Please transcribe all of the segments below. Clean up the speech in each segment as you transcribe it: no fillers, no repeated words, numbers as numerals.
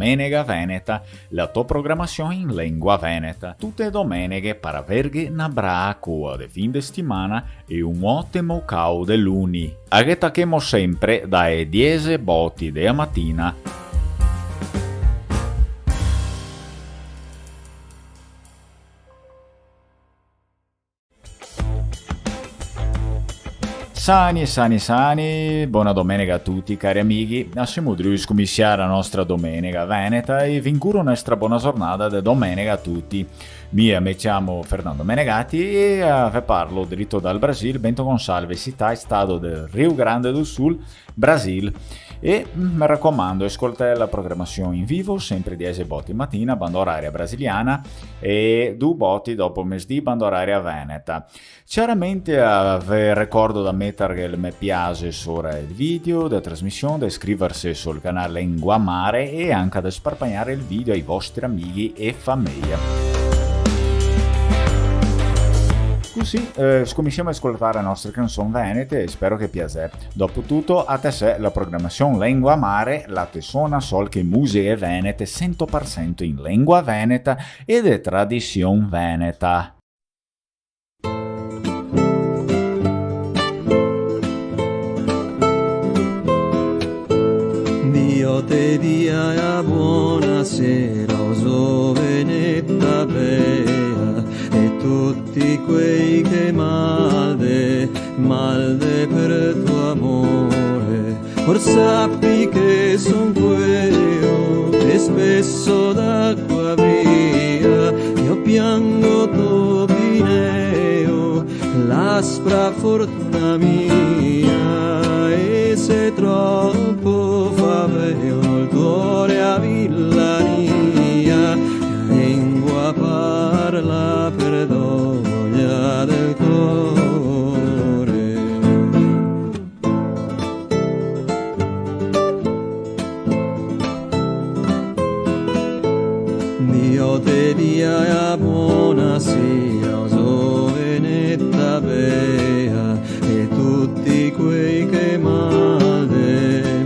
Domenica Veneta, la tua programmazione in lingua veneta. Tutte domeniche per averghe una bracua di fin di settimana e un ottimo cau de luni. Aghetachemo sempre dalle 10 botti della mattina. Sani, buona domenica a tutti cari amici, siamo drus cominciare la nostra domenica veneta e vi auguro una buona giornata di domenica a tutti. Mi chiamo Fernando Menegatti e vi parlo diritto dal Brasile, Bento Gonçalves, città e stato del Rio Grande do Sul, Brasile. E mi raccomando, ascoltate la programmazione in vivo, sempre 10 botti mattina, banda oraria brasiliana e 2 botti dopo mesdì, banda oraria veneta. Chiaramente vi ricordo da mettere il mi piace sopra il video, da trasmissione, da iscriversi sul canale Lingua Mare e anche da sparpagnare il video ai vostri amici e famiglia. Così cominciamo ad ascoltare le nostre canzoni venete e spero che piace. Dopotutto, a te se la programmazione Lingua Mare, la te suona sol che musiche venete 100% in lingua veneta ed è tradizione veneta. Dio te dia buonasera, oso veneta bea, e tutti quei che malde per tuo amore. Or sappi che son queo, che spesso d'acqua via, io piango topineo, l'aspra fortuna mia, e se troppo faveo il cuore a villania, lingua parla per doglia del cuore. Dio te dia buonasera, oso venetta bea, e tutti quei che malde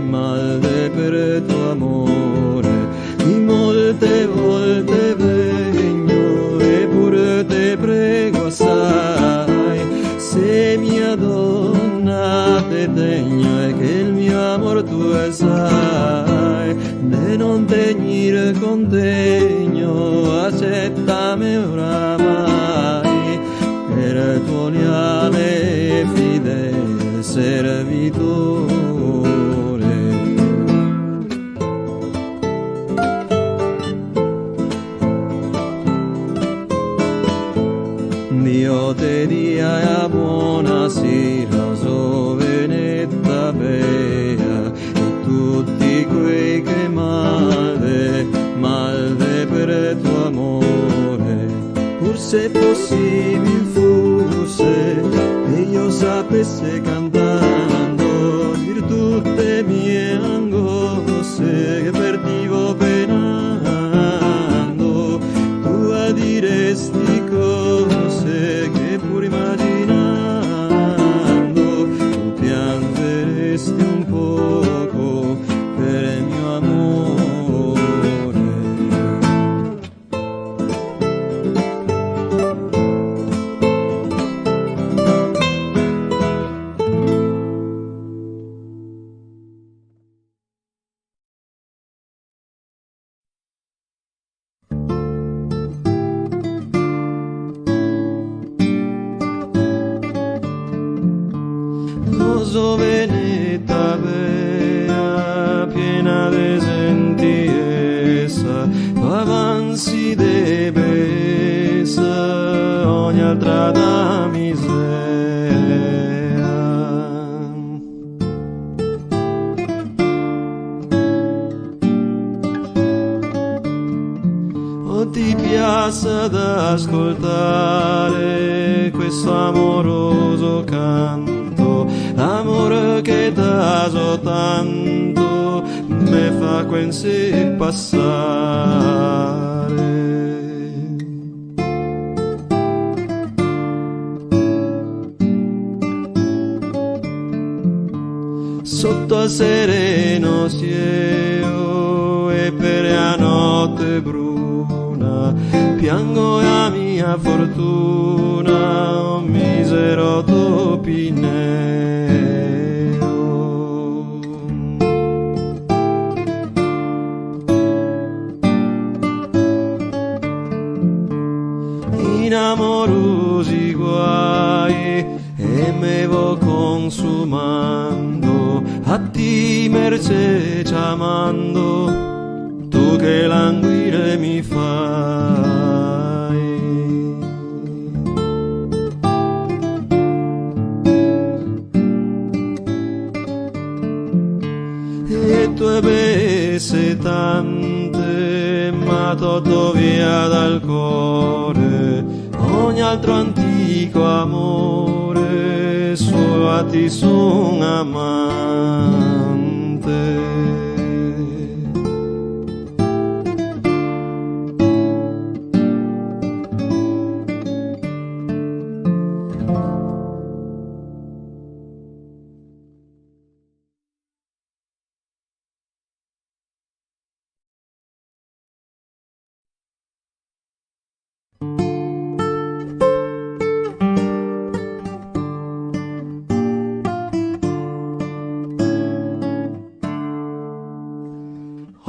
per tuo amore, di molte volte vegno e pure te prego sai, se mia donna te tegno e che il mio amor tu sai, de non tegnire contegno, accettami oramai, per tuo leale e fidele servitore. Dio te dia buonasera, oso venetta bea, e tutti quei che malde per tuo amore. Pur se possibile fosse che io sapesse cantando dir tutte mie angosce che perdivo penando, tu diresti cose che pur immaginando tu piangeresti un poco per il mio amore. Oso veneta bea, piena de sentiesa, avanzi de besa, ogni altra da miseria. O ti piace ad ascoltare questo amoroso canto, l'amore che t'ha so tanto me fa quasi passare. Sotto al sereno cielo e per notte bruna, piango la mia fortuna, un misero topineo. In amorosi guai e me vo consumando, a ti mercé chiamando, tu che languire mi fai. E tue besse tante m'ha tolto via dal cuore ogni altro antico amore, solo a ti son amante.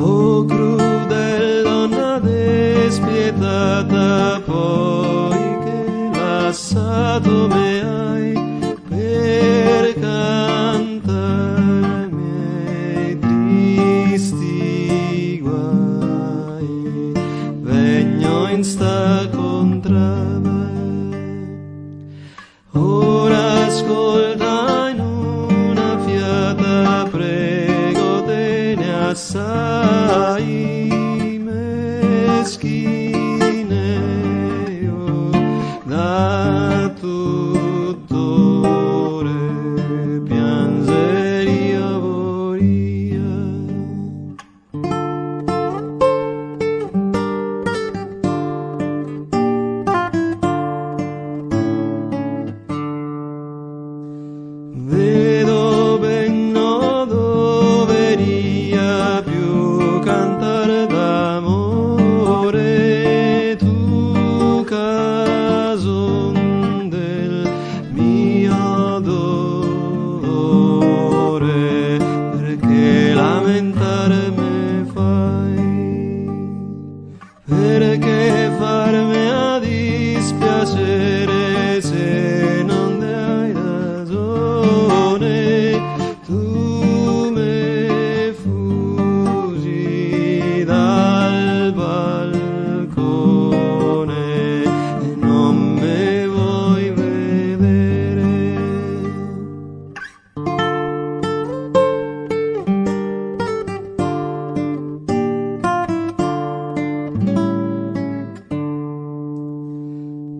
Oh crudel donna despietata, poi che lasciato me hai per cantare i miei tristi guai, vegno in sta contra me, ora ascolta in una fiata, prego te ne assai meschine io da tutt'ore piangeria voria. Vedo ben no doveria più cantare d'amore, tu cason del mio dolore, perché lamentare me fai, perché farmi a dispiacere se non ne hai ragione, tu me fugi dal balcone e non me vuoi vedere.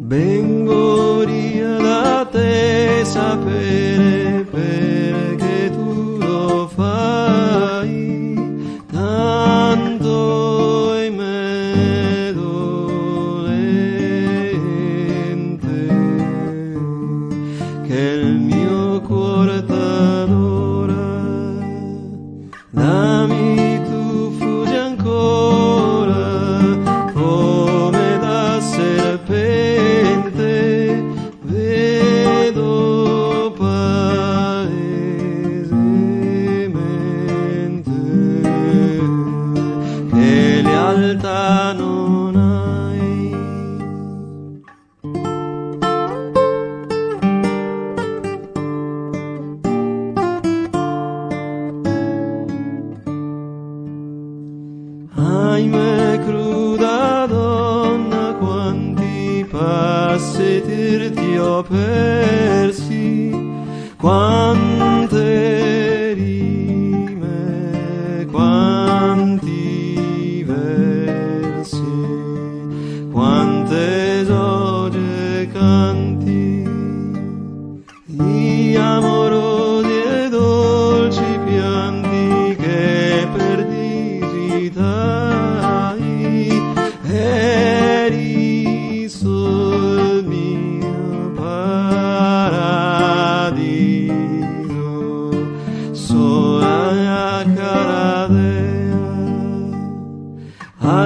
Vengo via da te sapere perché tu lo fai, tanto in me dolente, che il mio cuore t'adora. Dammi tu fuggi ancora come da serpente, vedo palesemente che lealtà non hai.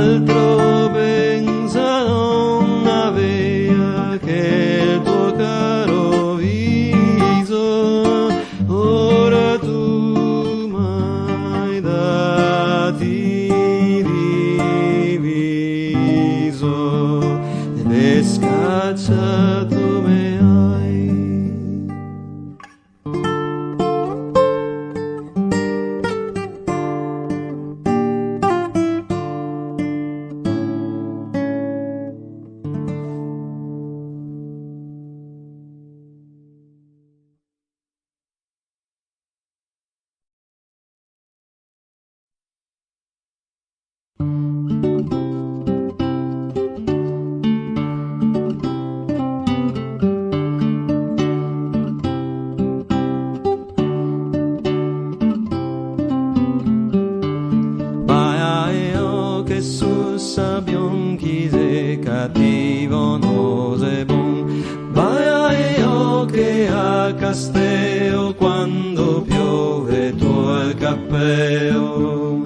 altro pensa non avea che il tuo caro viso, ora tu m'hai dati diviso ed è scacciato me hai. Sul sabbion chi se cattivo non se bon, vai io che a Casteo quando piove tuo cappello.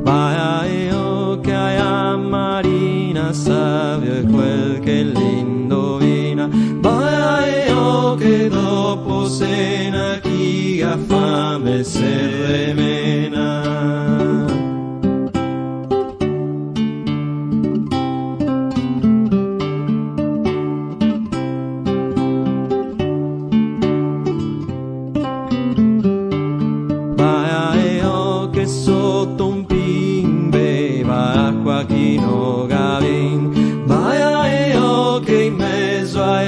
Vai io che a Marina savia quel che l'indovina, vai io che dopo cena chi ha fame se remena. Vai io che sotto un pin beva acqua chi no gavin, vai io che in mezzo a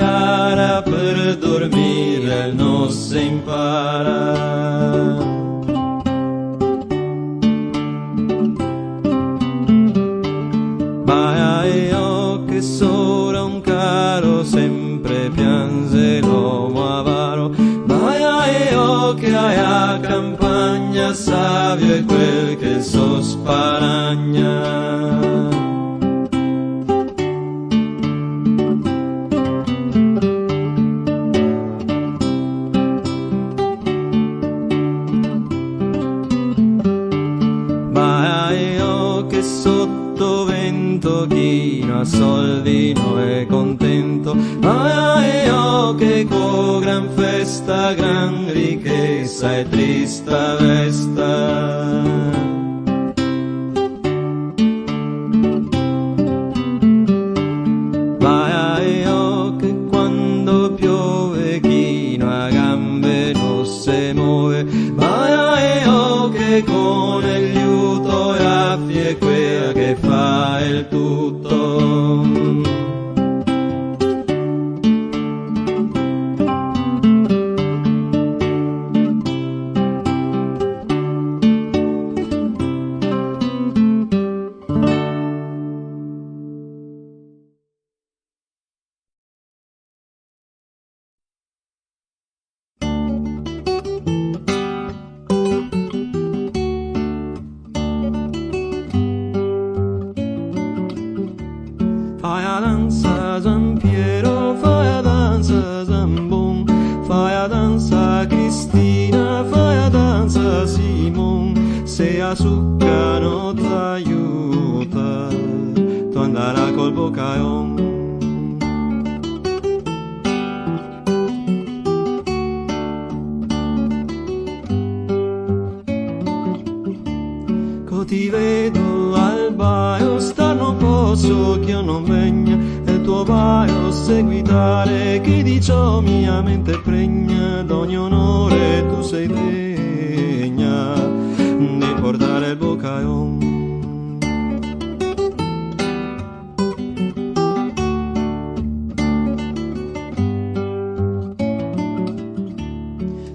ara per dormire non si impara. Vai io che sopra un caro sempre piange l'uomo avaro, vai io che hai a campagna savio e quel che so sparagna. Sotto vento chi non ha soldi non è contento, ma io che con gran festa, gran ricchezza e trista vesta. Vai io che quando piove chi non ha gambe non si muove, vai io che con il liuto e affie quella che fa il tutto. Fai a danza San Piero, fai a danza San Bon, fai a danza Cristina, fai a danza Simon, se a succa non t'aiuta, tu andrà col boccaion. Ti vedo al baio, star non posso che io non venga, e il tuo baio seguitare, chi dicio mia mente pregna, d'ogni onore tu sei degna, di portare il boccaion.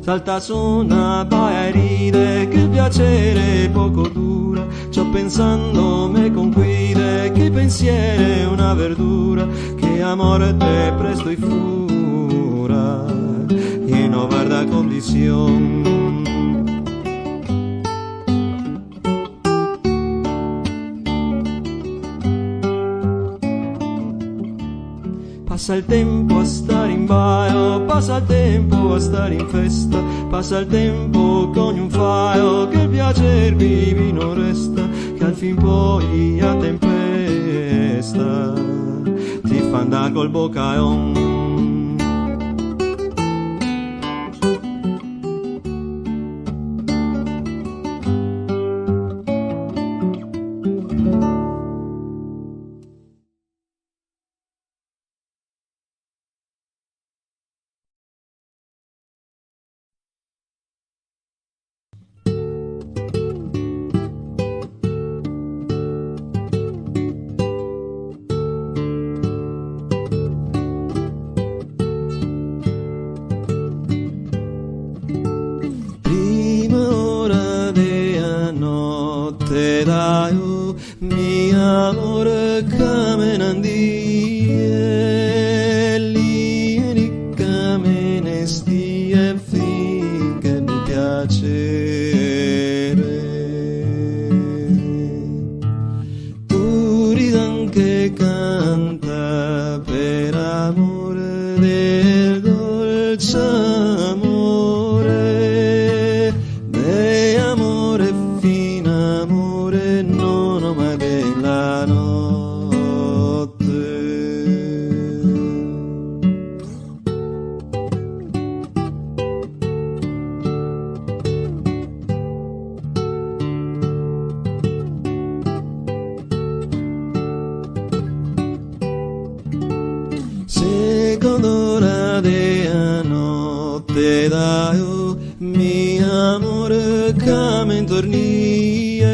Salta su una baia e ride, che piacere poco dura, ciò pensando me conquide, che pensiero è una verdura, che a morte presto y fura, e no guarda condición. Passa il tempo a stare in baio, passa il tempo a stare in festa, passa il tempo con un faio, che il piacer vivi non resta, che al fin poi a tempesta ti fa andare col boccaon. Mi amore camenandie, lì camene stie finché mi piacere. Tu ridan che canta per amore del dolce amore, de amore fin amore non ho mai bella notte. Secondo ora della notte dai, mi amore camen tornie,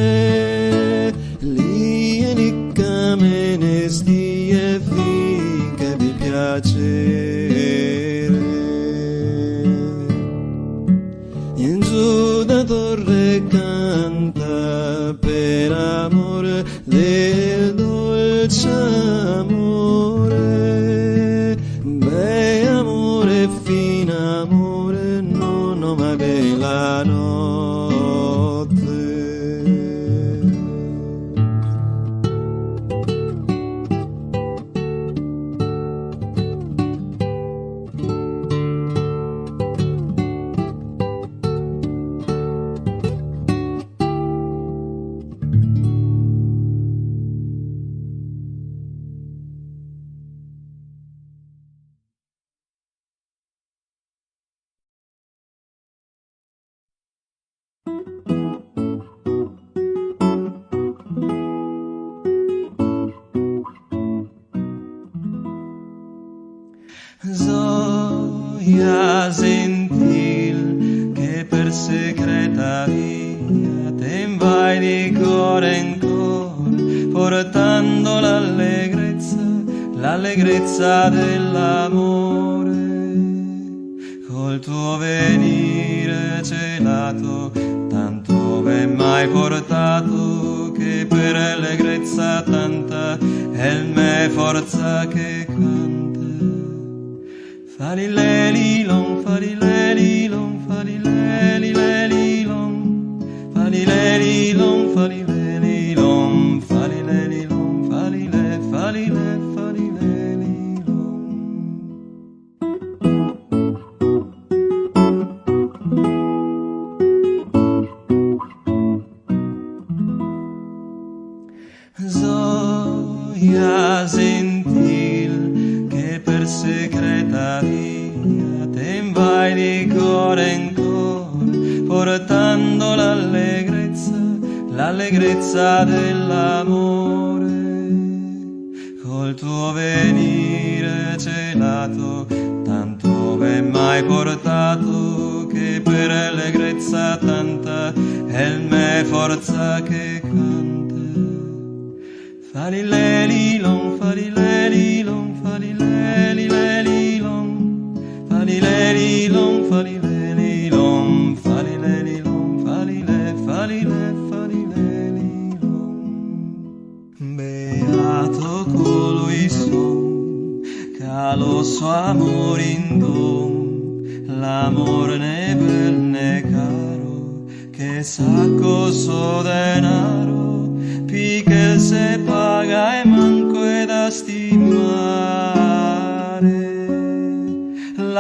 lì camene stie finché vi piacere. In giù da torre canta per amore del dolce amore, beh amore fin amore non ho mai bella notte. Zoia sentil che per secreta via te vai di cuore in cuore, portando l'allegrezza dell'amore. Col tuo venire celato tanto ben mai portato, che per allegrezza tanta è il me forza che canta. Falilelilon, falilelilon, falilelilelilon, falilelilon, falilelilon, falilelilon, falile, falile, falilelilon. Zoia sentil che per secreta via te vai di cuore in cuore, portando l'allegrezza dell'amore. Col tuo venire celato tanto ben mai portato, che per allegrezza tanta è il me forza che canta. Falilelilon, falilelilon, falilelilelilon, falilelilon, falilelilon, falilelilon, falile, falile, falilelilon. Beato colui son che lo suo amor in don, l'amor ne bel ne caro, che sacco so denaro, pi che se paga e manco è da stimare.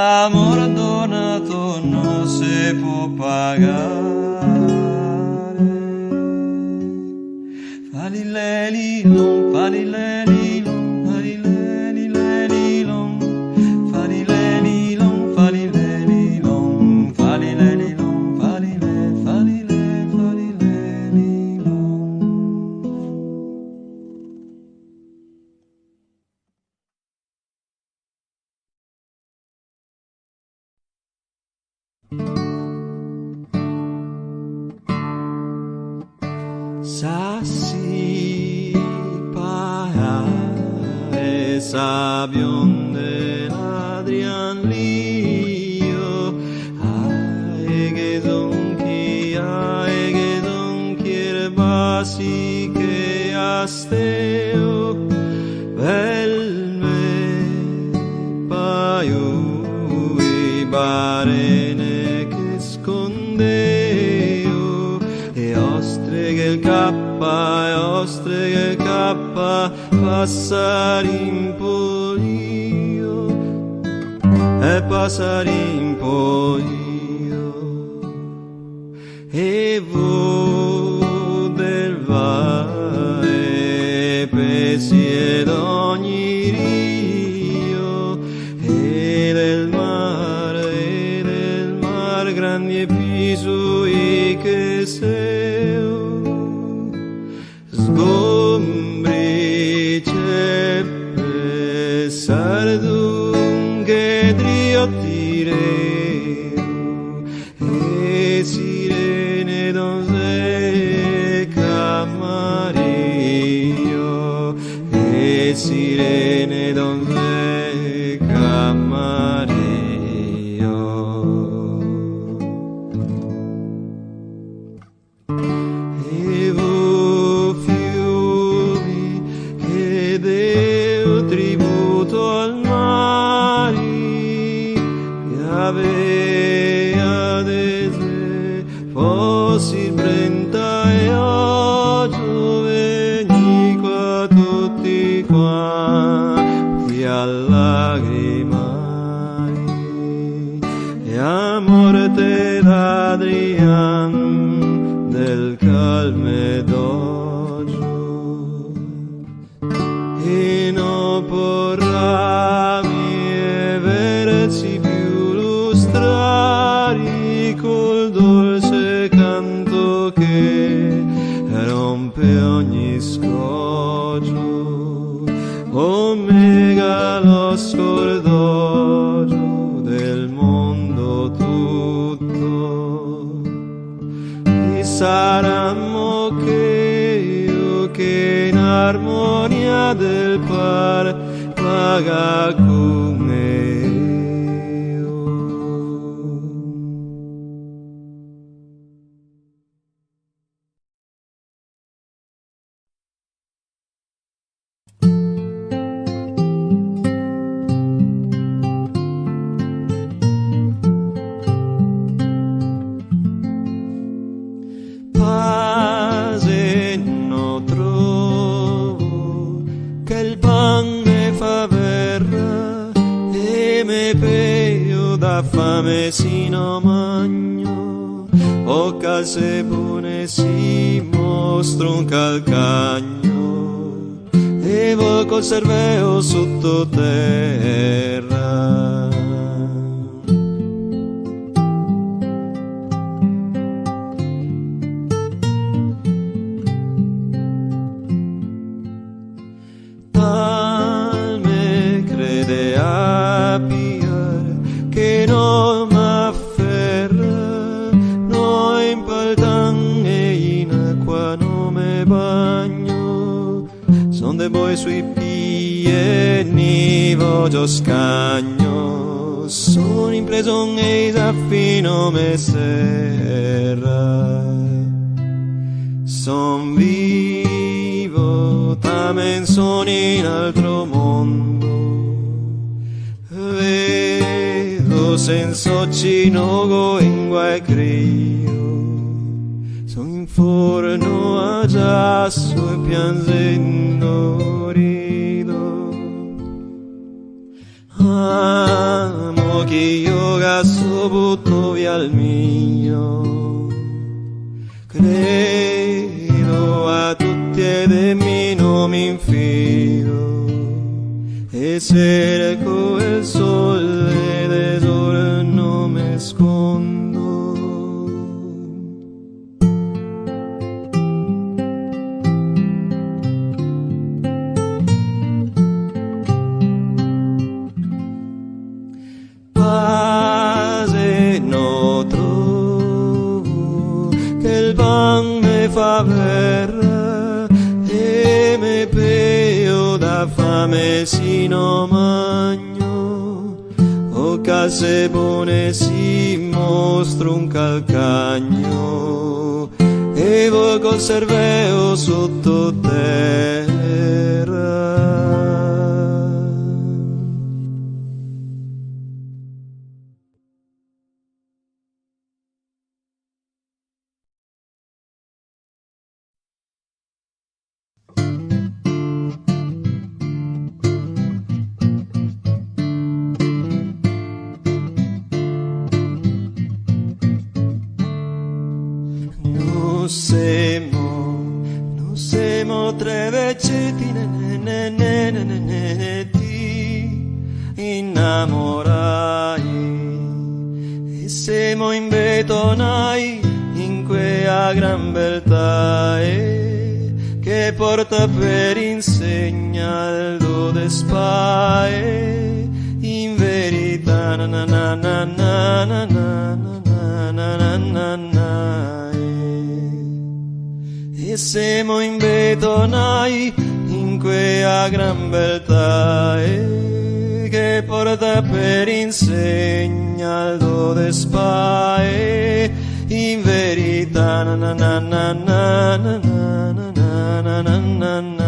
l'amore donato non si può pagare. Falilelilon, falilelilon, falilelilelilon, falilelilon, falilelilon, falilelilon, falilelilon. Sassi pae sabionde Adrian Lio ae che donchi erbasi che asteo velme paio e barene che scondeo e ostre che il cappa e ostre che il cappa passare in polio e passare in polio e vo del vae pesi ed ogni rio e del mar grandi e pisui che seo sgombri ceppe sardunghe driottireo e sirene donze camario e sirene donze camario. Fossi brenta e oggi veni qua tutti quanti a lagrimai e a morte d'Adrian del calme d'oggi e non porrà mie versi più lustrari col dolce canto che rompe ogni scoggio omega lo scordogio del mondo tutto e saranno che in armonia del par paga come fame sino magno o calze buone si mostra un calcagno e vo col cervello sottoterra tal me crede a piar che non m'afferra, no impaltan e in acqua non me bagno, son de boi sui piedi ni voglio scagno, son impreso e affino me serra, son vivo, tamen son in altro mondo, senza cinogo in guai crio son in forno a giasso e piangendo rido amo mo che io gasso butto via il mio. Credo a tutti ed in me non mi infido, e cerco il sole tesoro non mi scondo. Pace no trovo che il pan mi fa verra e mi peo da fame sino magno, o case buone si mostra un calcagno e voi col cervello sotto terra. Non siamo tre vecchietti ti innamorai e siamo invetonai in quella gran beltà che porta per insegnarlo de spae in verità na na na na na na na na na na na. E siamo invetonai in quella gran beltà che porta per insegnarlo de spae in verità na na na na na na na na na na na na.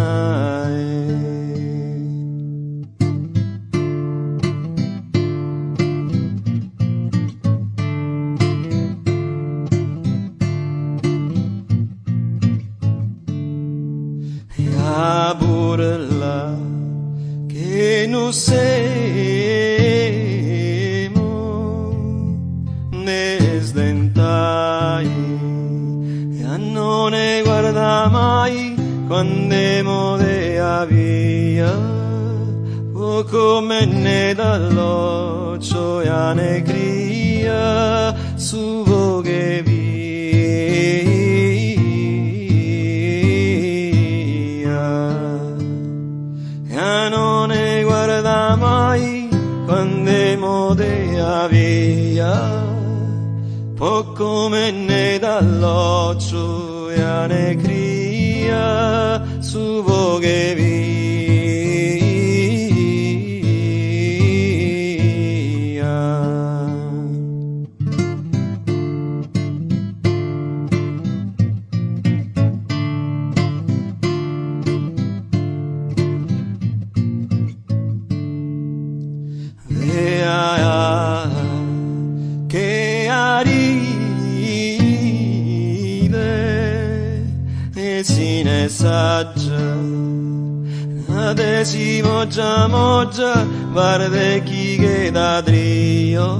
A burla che non siamo ne sdentai e a non ne guarda mai quando modea via o come ne dall'occhio e ne cria su voghe via. Non ne guarda mai quando modea via, poco me ne dall'occhio e ne cria su voghe via. Che aride e si ne saggia adesso moggia guarda chi che da drio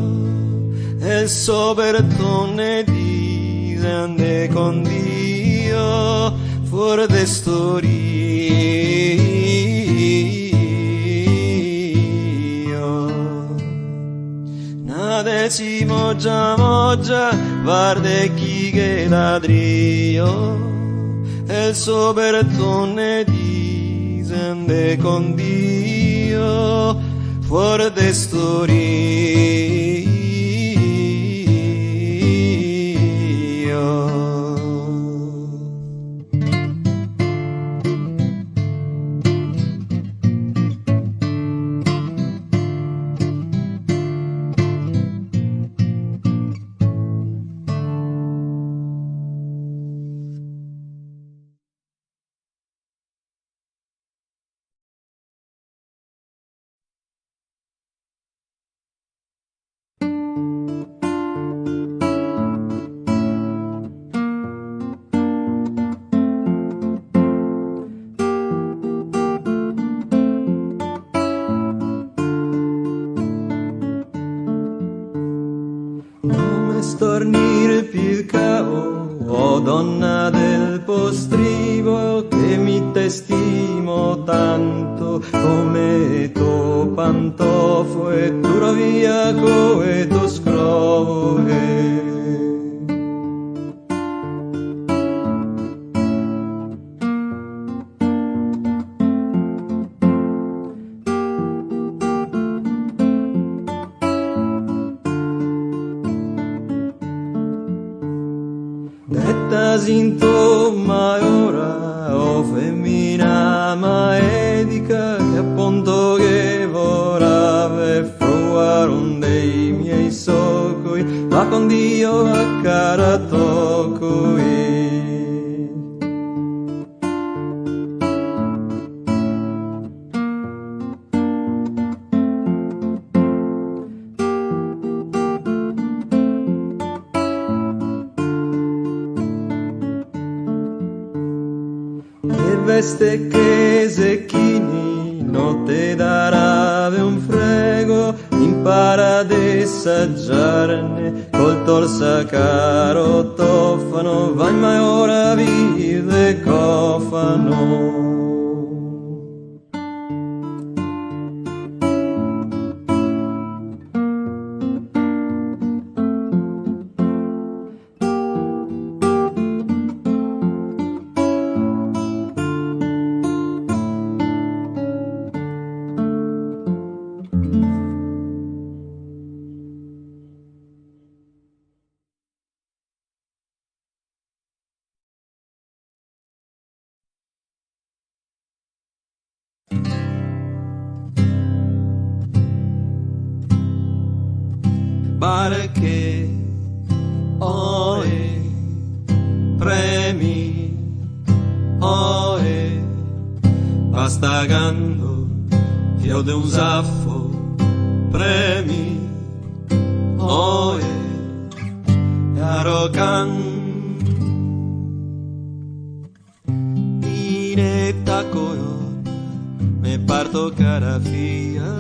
e soprattutto dice ande con Dio fuori de adesso moggia guarda chi che ladrio e soprattutto dice con Dio fuori de stornire più il cavo, oh donna del postrivo, che mi te stimo tanto come tuo pantofo e tu roviaco e tu scrovo. Detta sintoma ora, o femmina maedica, che appunto che vorrà fruare dei miei socchi, ma con Dio a cara tocco. Veste che secchini non te darà un frego, impara ad assaggiarne col torsa caro tofano, vai mai ora vive cofano. Barche, oe, premi, oe, pastagando, fio de un zaffo, premi, oe, arocan, inetta coyon, me parto carafia,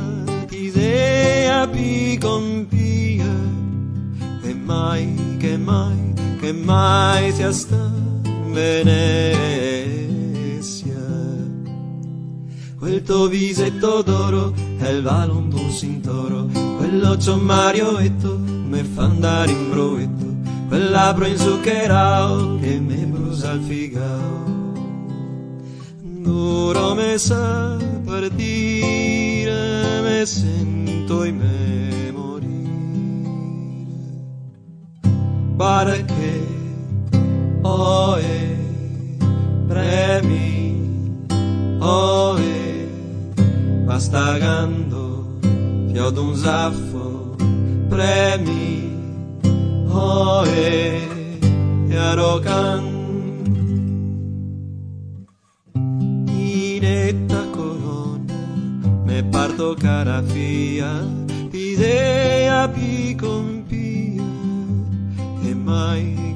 tisea pi compia. Che mai sia sta in Venezia. Quel tuo visetto d'oro è il valombo sintoro, quell'occhio marioetto me fa andare in broetto, quel labbro inzuccherao che me brusa il figao. Duro me sa partire, me sento in me. Barche, oe, premi, oe, pastagando, fio d'un zaffo, premi, oe, e arocan, inetta corona, me parto carafia, pidea pi compia.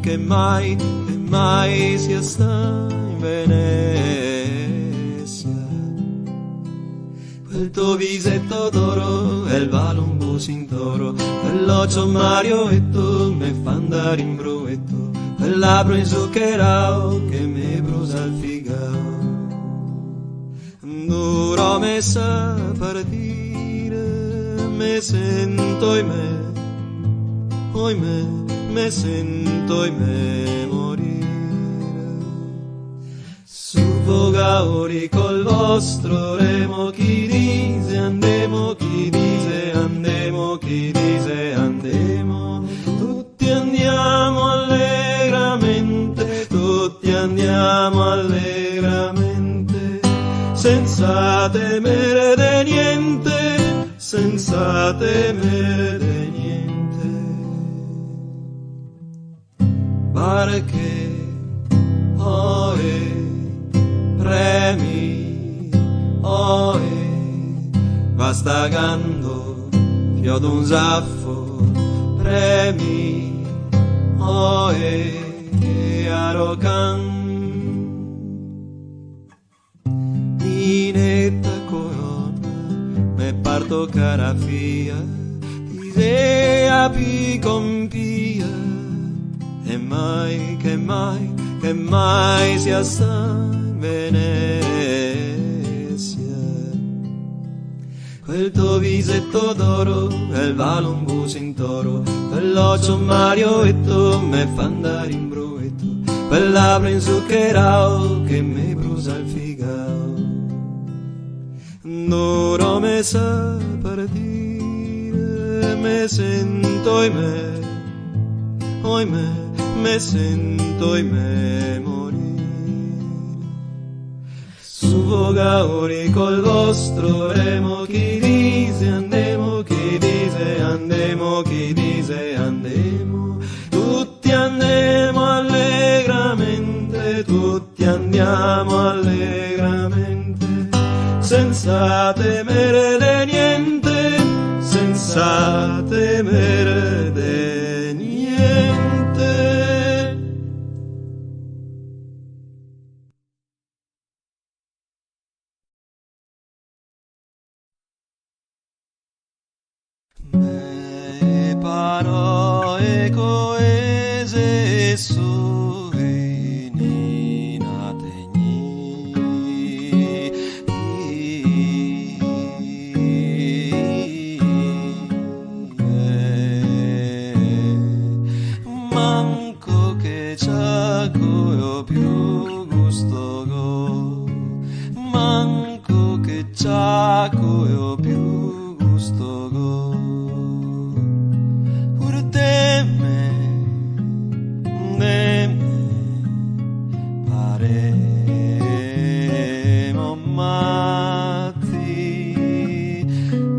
Che mai sia sta in Venezia. Quel tuo visetto d'oro è il valombo sintoro, quell'occhio marioetto me fa andare in broetto, quel labbro inzuccherao che me brusa il figao. Duro me sa partire, me sento in me, oimè, me sento in me morire. Suffogatori col vostro remo, chi dice andemo, chi dice andemo, chi dice andemo. Tutti andiamo allegramente, tutti andiamo allegramente, senza temere de niente, senza temere de niente. Barche, oe, premi, oe, vastagando, fio d'un zaffo, premi, oe, arocan, inetta corona, me parto carafia, idea pi compia. che mai sia sta Venezia. Quel tuo visetto d'oro e il valombo sintoro, quell'occhio marioetto me fa andare in bruetto, quel labbro inzuccherao che mi brusa il figao. D'oro me sa partire, me sento oimè, me sento morire. Su vogauri col vostro remo, chi dice andemo, chi dice andemo, chi dice andemo. Tutti andiamo allegramente, tutti andiamo allegramente, senza temere de niente, senza temere de niente. Me parole coese su manco che c'ha coio più gusto go, manco che c'ha coio più gusto go. Pur de me paremo matti,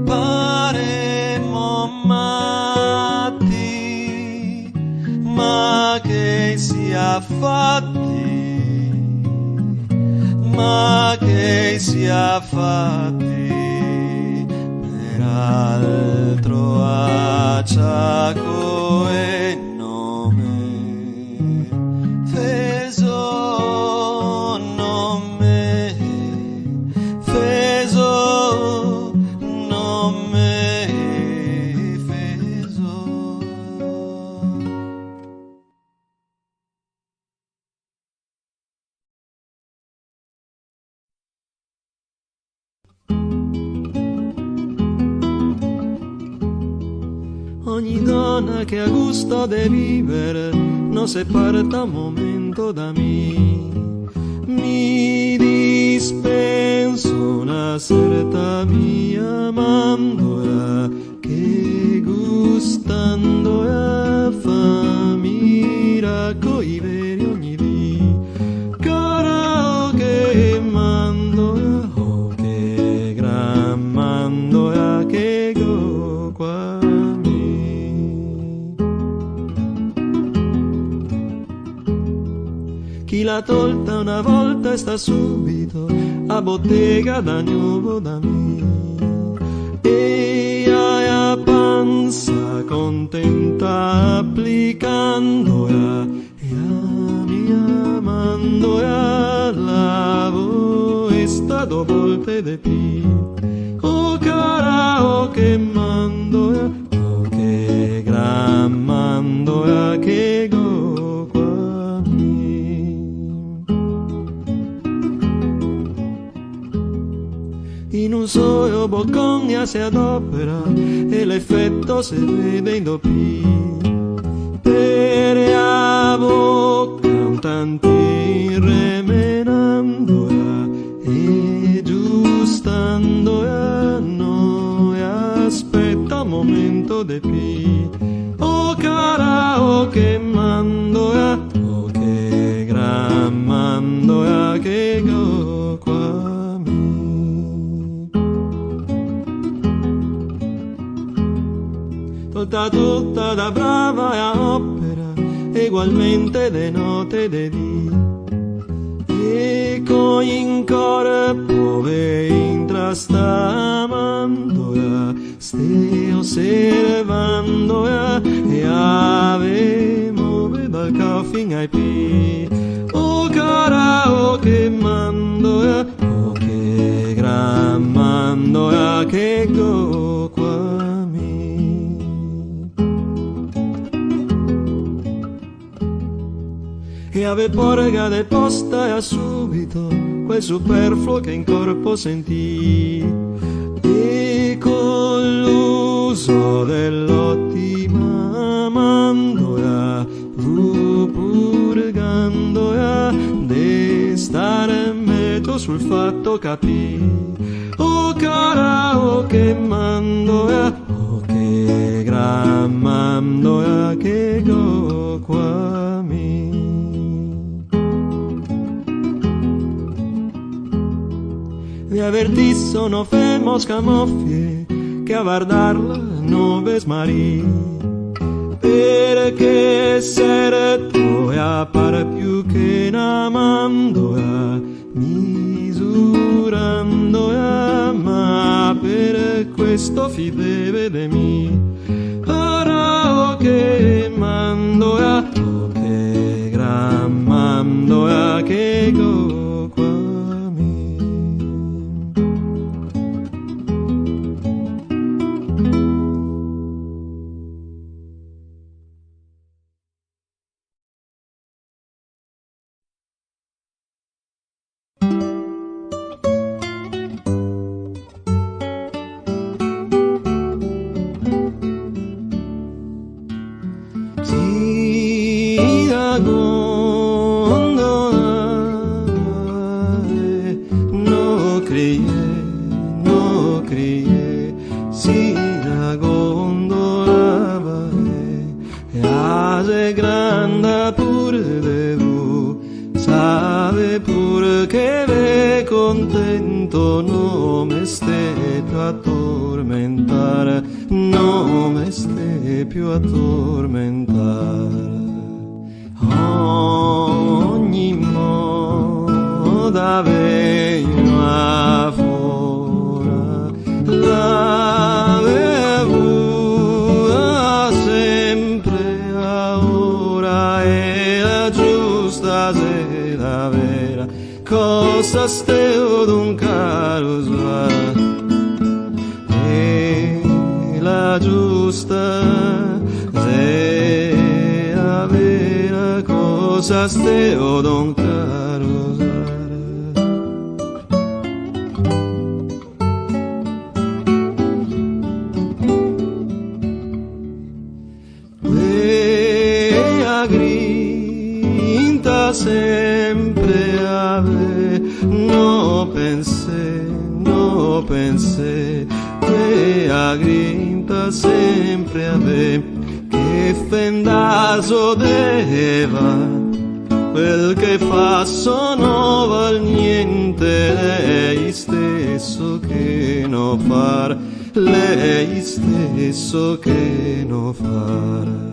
paremo matti, ma che sia fatti, ma che sia fatti per altro acciaco e nome feso, nome feso, nome feso. Ogni donna che ha gusto de vivere no se parta un momento da me. Mi dispenso una certa mia amandola che gustandola fa mira coi veri ogni dì. Cara che mandola, oh che gran mandola che go qua. Chi l'ha tolta una volta e sta subito a bottega da nuovo da me. E a panza contenta applicandola e a mia mandola lavo e stato volte de pi. Oh cara, oh che mandola, oh che gran mandola che go qua. In un solo boccone si adopera e l'effetto si vede in doppi. Per la bocca un tanti remenandola e giustandola noi aspetta un momento de pi. Oh cara, oh che mandola, oh che gran mandola che go qua. Tutta da brava e a opera, ugualmente de notte de dì. E con in corpo ve intrastamandola, ste osservandola e avemo dal caffin ai pi. Oh cara, oh che mandola, oh che gran mandola che go qua. e ave porga deposta a subito quel superfluo che in corpo sentì, e con l'uso dell'ottima mandoia fu purgandoia de stare metto sul fatto capì. Oh cara, oh che mandoia, oh che gran mandoia che go qua mi. Vi avvertì sono femo scamoffie che a guardarla non ves marì, perché essere tua appare più che una mandoia, misurandoia, ma per questo fideve de mi. Ora oh che mandoia, oh che gran mandoia che go qua mi. No crié, si la gondola va e hace grande pur de vu, sabe pur che ve contento, no me sté più a tormentare, no me sté più a tormentare. Ogni moda vengo a fora, l'avevo sempre a ora e la giusta se la vera cosa steo d'un caro sva e la giusta se la vera cosa steo d'un caro usare. Quella grinta sempre ave, no pensé, quella grinta sempre ave, che fendaso deva, quel che fa sono val niente, lei stesso che no far, lei stesso che no far.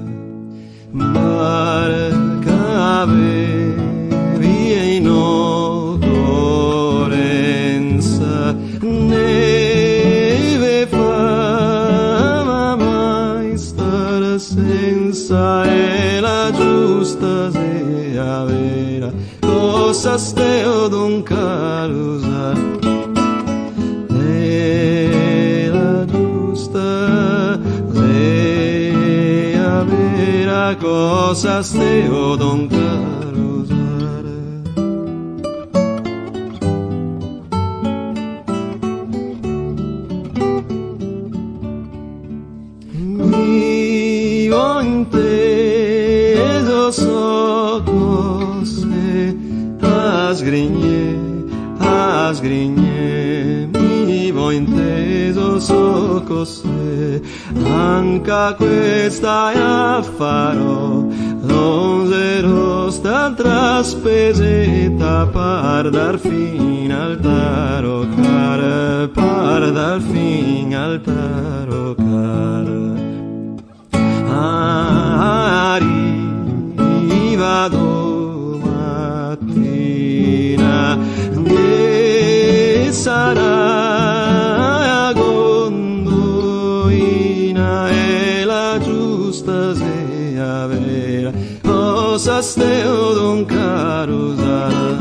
Barca avevi in occorrenza, neve fama mai star senza e la giusta sia vera, cosa steo d'un caro usar, e la giusta sia vera, cosa steo d'un caro usare. Mi ho inteso so cose a sgrigne, mi ho inteso so cose, anche questa farò, non zero st'altra spesetta per dar fin al taro car, per dar fin al taro car. Arriva domattina che sarà gondolina e la giusta sia vera, cosa steo d'un caro usare,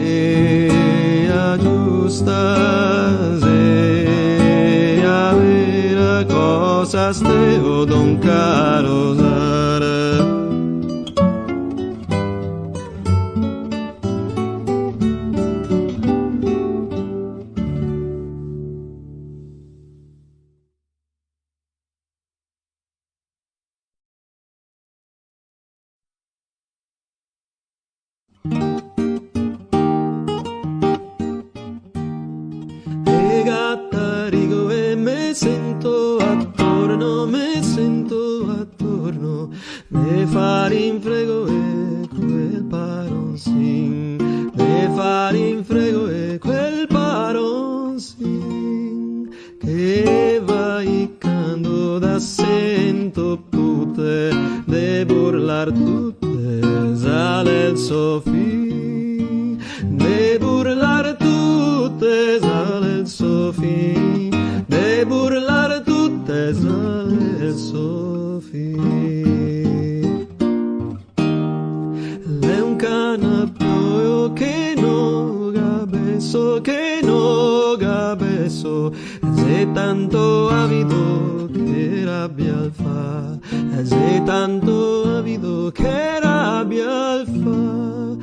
e la giusta sia vera, cosa steo d'un caro usare. la sento tutte, de burlar tutte, sale il suo fin, de burlar tutte, sale il suo fin, de burlar tutte, sale il suo fin. Le un canapio che no gabeso, che no gabeso, se tanto avido che rabbia al fa, se tanto avido che rabbia al fa,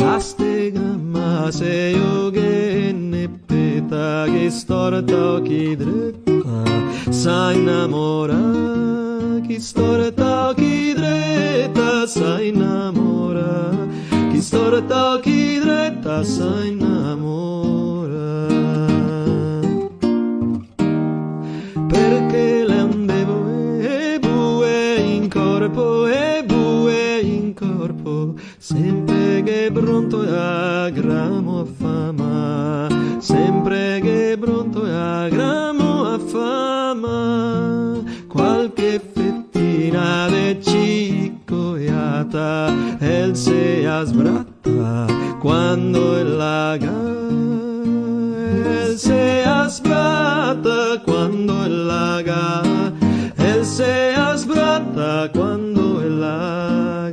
a ste gramma se io che ne peta, che storta occhi dritta, sa innamora, chi storta occhi dritta, sa innamora, chi storta occhi dritta, sa innamora. Perché le andevo e bue in corpo, e bue in corpo, sempre che pronto è a gramo a fama, sempre che pronto è a gramo a fama, qualche fettina de ciccoiata, el se sbratta quando è la el se sbratta quando è la el se sbratta quando è la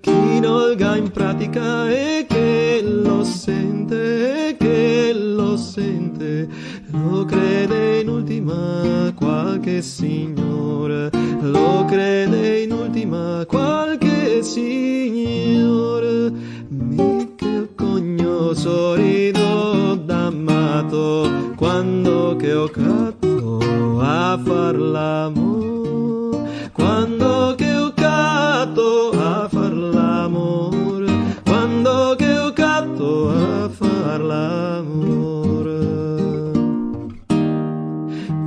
chi nolga in pratica e che lo sente, che lo sente, lo crede in ultima qualche signore, lo crede in ultima qualche signore, mica cognoso rido d'amato quando che ho catto a far l'amore, quando che ho catto a far l'amore, quando che ho catto a far l'amore.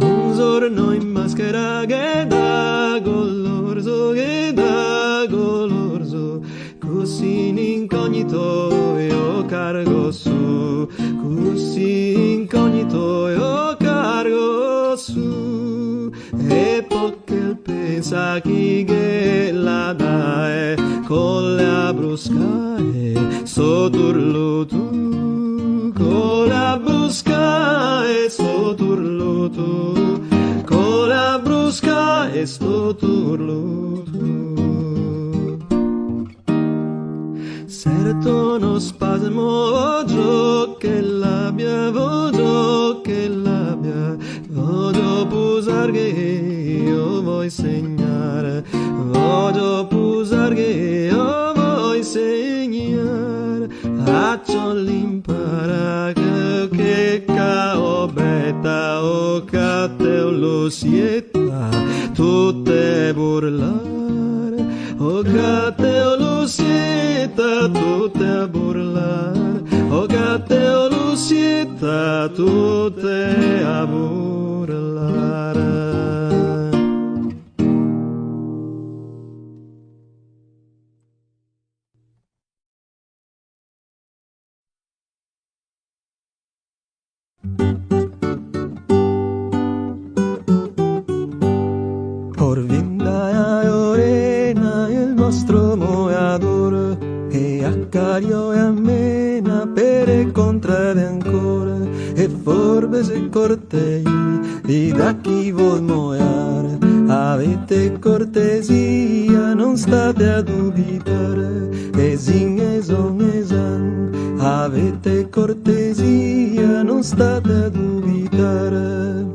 Un giorno in maschera che da golorzo, che da golorzo, così in incognito io cargo su, così incognito io cargo su, e poche pensa chi che la dai con la bruscae soturlo tu, con la bruscae soturlo tu, con la bruscae soturlo tu. Certo no spasmo voglio che l'abbia, voglio che l'abbia, voglio pusar che io vuoi segnare, voglio pusar che io vuoi segnare, faccio l'impara che caobetta o cateo lo sietta, tutte burlare, o cateo lo sietta, tutte a burlare, o cateo lo sietta, tutte a burlare. Por vinda e orena il nostro moiador, e a cario e a mena per e contrade ancora, e forbes e cortei di da chi vuol moiare, avete cortesia, non state a dubitare, esin esan, avete cortesia, non state a dubitare.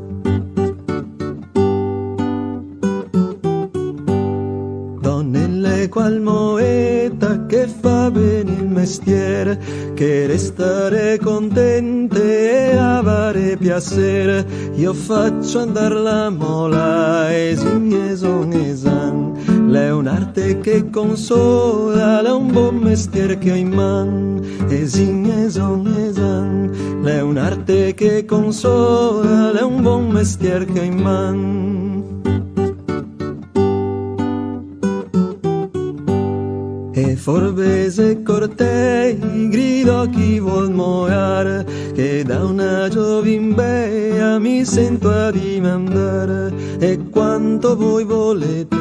Donnelle qual moeta che fa bene il mestiere, che restare contente e avere piacere, io faccio andar la mola esan, l'è un'arte che consola, l'è un buon mestiere che ho in man, esan, l'è un'arte che consola, l'è un buon mestiere che ho in man. E forbese cortei, grido chi vuol moiare, che da una giovin bea mi sento a dimandare, e quanto voi volete,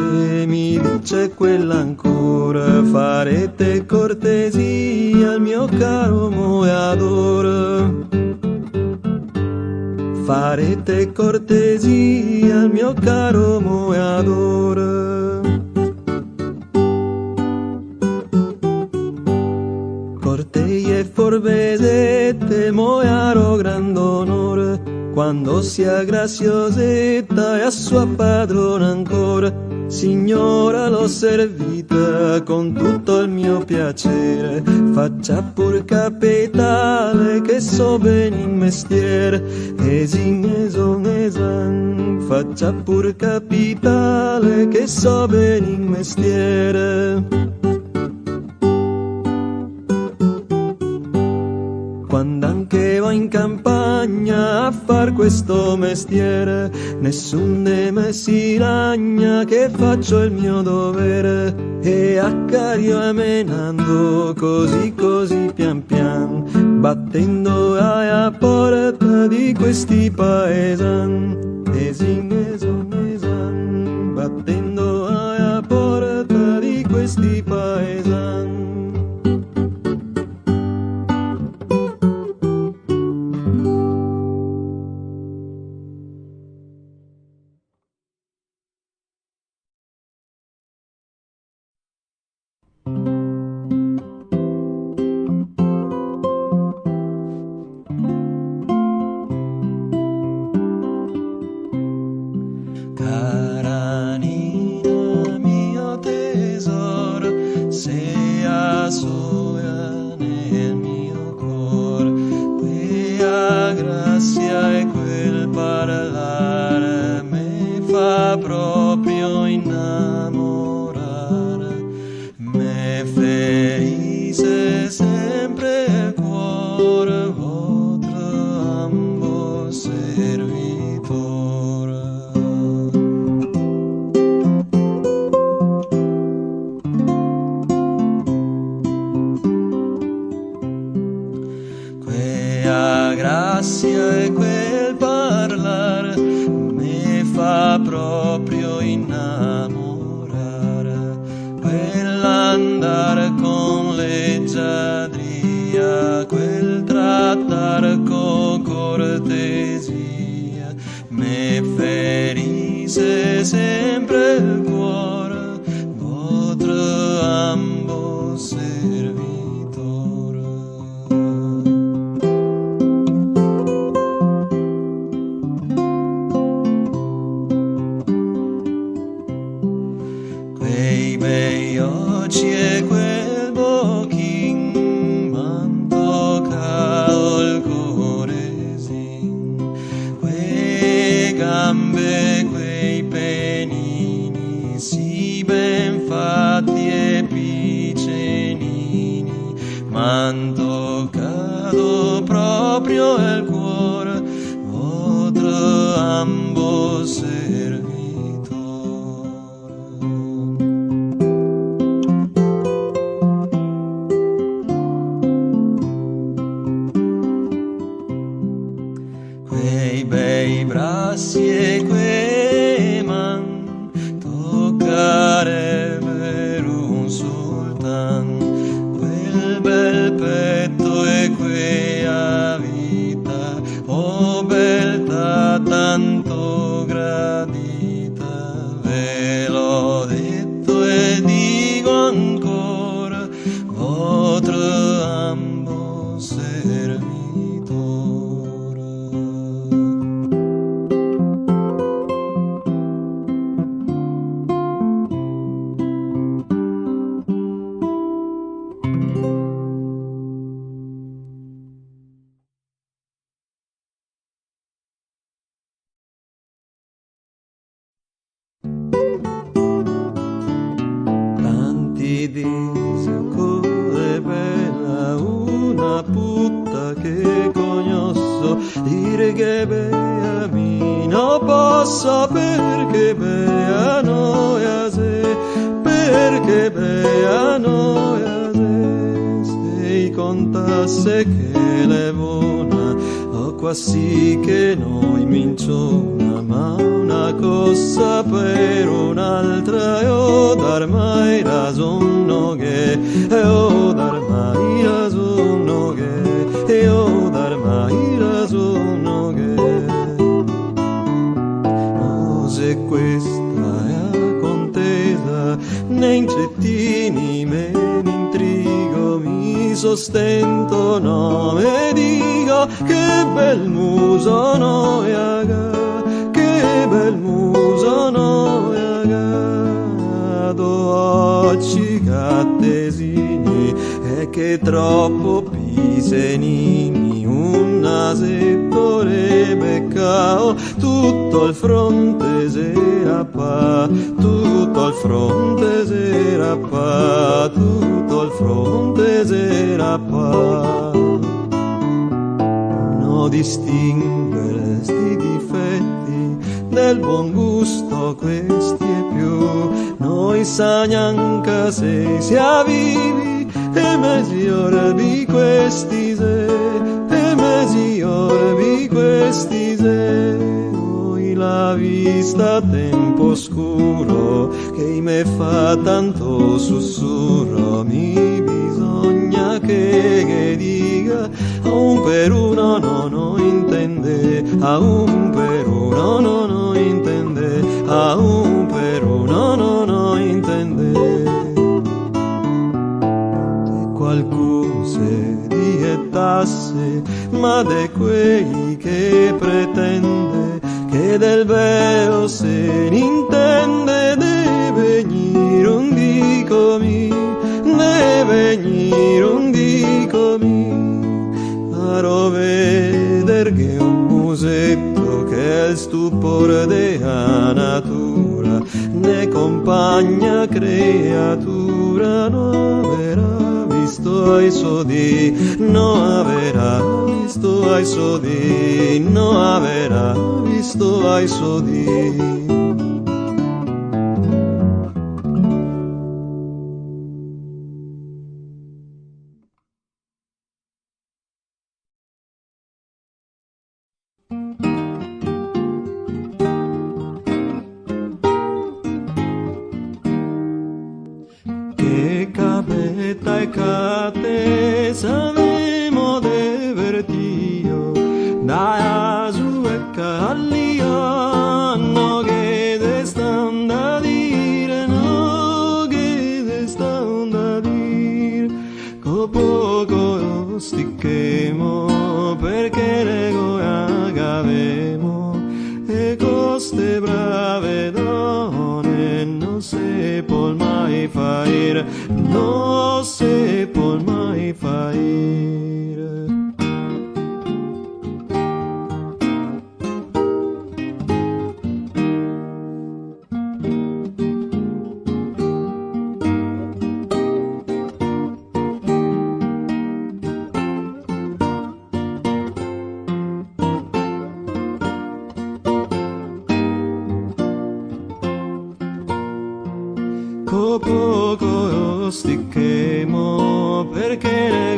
mi dice quella ancora, farete cortesia al mio caro moiador. Farete cortesia al mio caro moiador. Cortei e forbesette moiaro grand'onore, quando sia graziosetta e a sua padrona ancora. Signora, l'ho servita con tutto il mio piacere, faccia pur capitale che so ben il mestiere. Esan, faccia pur capitale che so ben il mestiere. Quando anche va in campagna a far questo mestiere, nessun de me si lagna che faccio il mio dovere, e accario amenando così così pian pian, battendo alla porta di questi paesan. Esan, battendo alla porta di questi paesan. Caranina mio tesoro, sia soia nel mio cuore, quella grazia e quel parlare me fa proprio innamorare, me ferisce sempre il cuore, vostro ambo servitore. Grazia e quel parlare mi fa proprio innamorare, quell'andare con leggiadria, quel trattare con cortesia, mi ferisce sempre il cuore, vostro ambo servitore. Quei bei occhi e quel bocchin m'han toccato il cuore, sì. Quei gambe, quei penini, sì ben fatti e piccenini, m'han toccato proprio il cuore, vostro ambo servitore. Quei bei bracci e quei man toccare per un sultan, quel bel petto e quella vita, oh beltà tanto gradita, ve l'ho detto e dico ancora, vostro ambo servitore. Tanti dicono che è bella una putta che conosco, dire che bella mi non posso perché bella noia se, perché bella noia contasse che le buona o quasi che noi minciona, ma una cosa per un'altra io dar mai ragione che io dar mai ragione che io dar mai ragione che no, se questa è la contesa né incettini me intrigo mi sostento no me dico che bel muso noi aga che bel muso noi aga do occhi gattesini e che troppo pisenini un nasetto rebeccao tutto il fronte serappa tutto il fronte serappa tutto il fronte serappa no distinguere sti difetti del buon gusto questi e più noi sa neanche se sia vivi e meglio di questi se e meglio di questi se noi la vista a tempo scuro che me fa tanto sussurro mi bisogna che dica a un per uno non intende a un per uno non intende a un per uno non intende qualcuno se diettasse ma de quei che pretende che del vero se n'intende deve venire un dicomi deve venire un dicomi farò veder che un musetto che è il stupore della natura ne compagna creatura no avrà visto ai sodi no avrà visto ai sodi no avrà visto ai sodi che capeta e cate sapemo de vertio da su e callia no che te stan da dire no che te stan da dire co poco sticchemo perché le agavemo e coste brave donne non si può mai fare non si può mai fare poco sticchemo perché le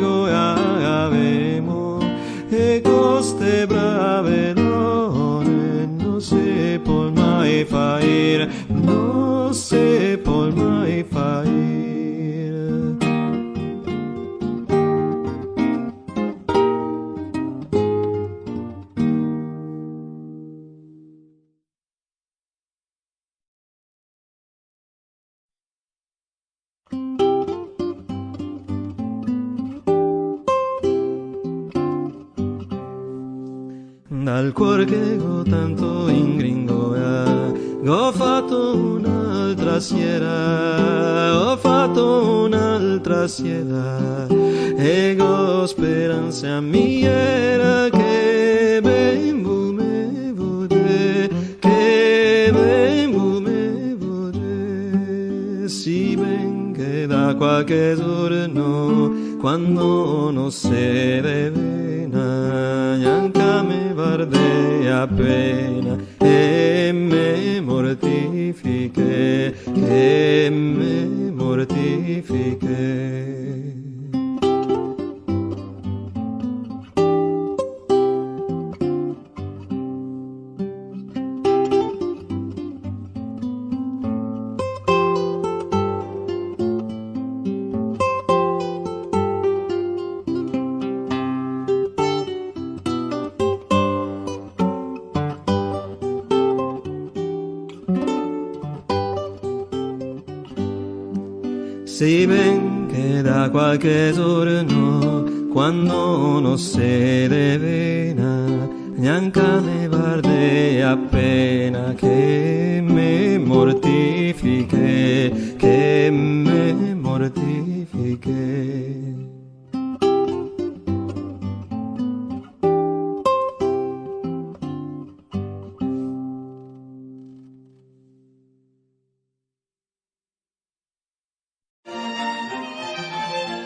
avemo e coste brave donne non si può mai fare non si può mai fare dal cuore che ho tanto in gringoia ho fatto un'altra sera ho fatto un'altra sera e ho speranza mia che ben bumevo che ben bumevo si ben che da qualche giorno quando non si vede neanche me guardai appena e me mortifiche che me mortifiche Si ven che da qualche giorno, quando non si devena, neanche me guarde appena che me mortifiche, che me mortifiche.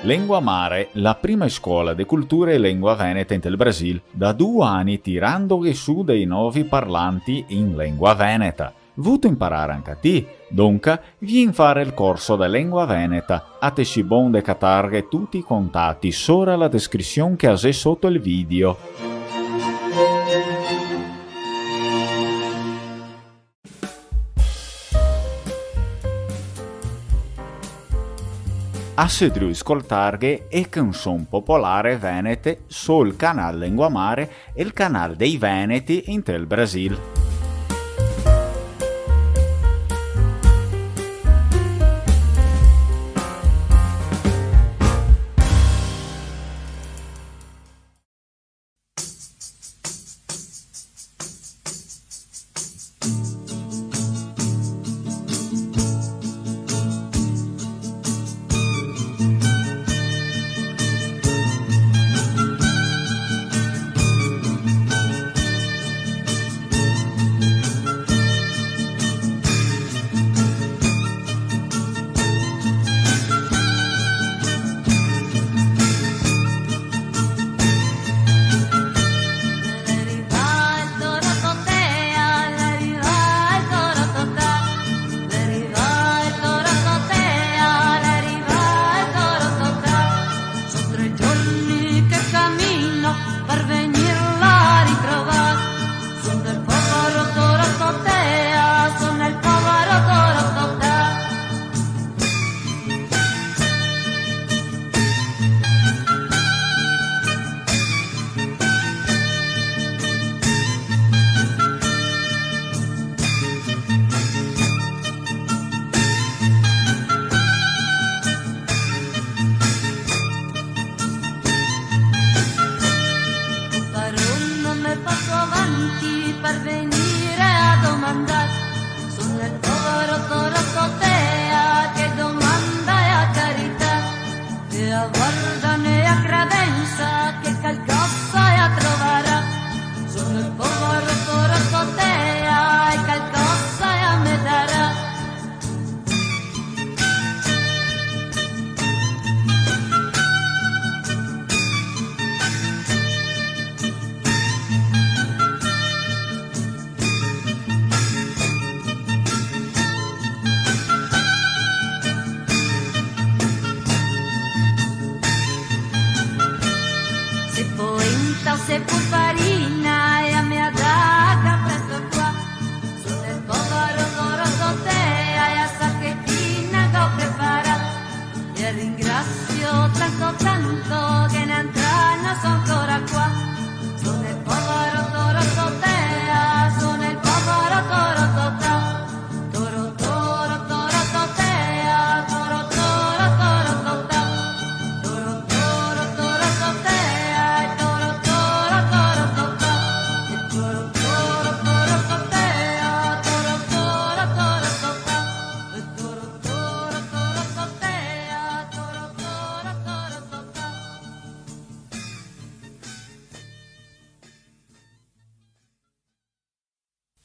Lengua Mare, la prima scuola di cultura e lingua veneta in Brasil, da 2 anni tirando su dei nuovi parlanti in lingua veneta. Vuto imparare anche a te, dunque vieni fare il corso di lingua veneta, a te si bon de catarghe tutti i contatti sopra la descrizione che hai sotto il video. Assedru ascoltarghe e canzone popolare venete sul canale Lengua Mare e il canale dei Veneti in tel Brasil.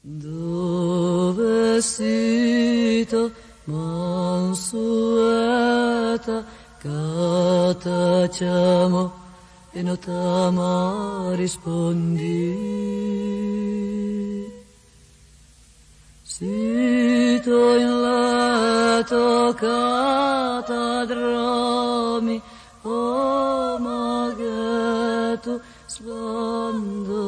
Dove sito mansueta catacciamo e notama rispondi. Sito in letto catadromi o magheto sbandona.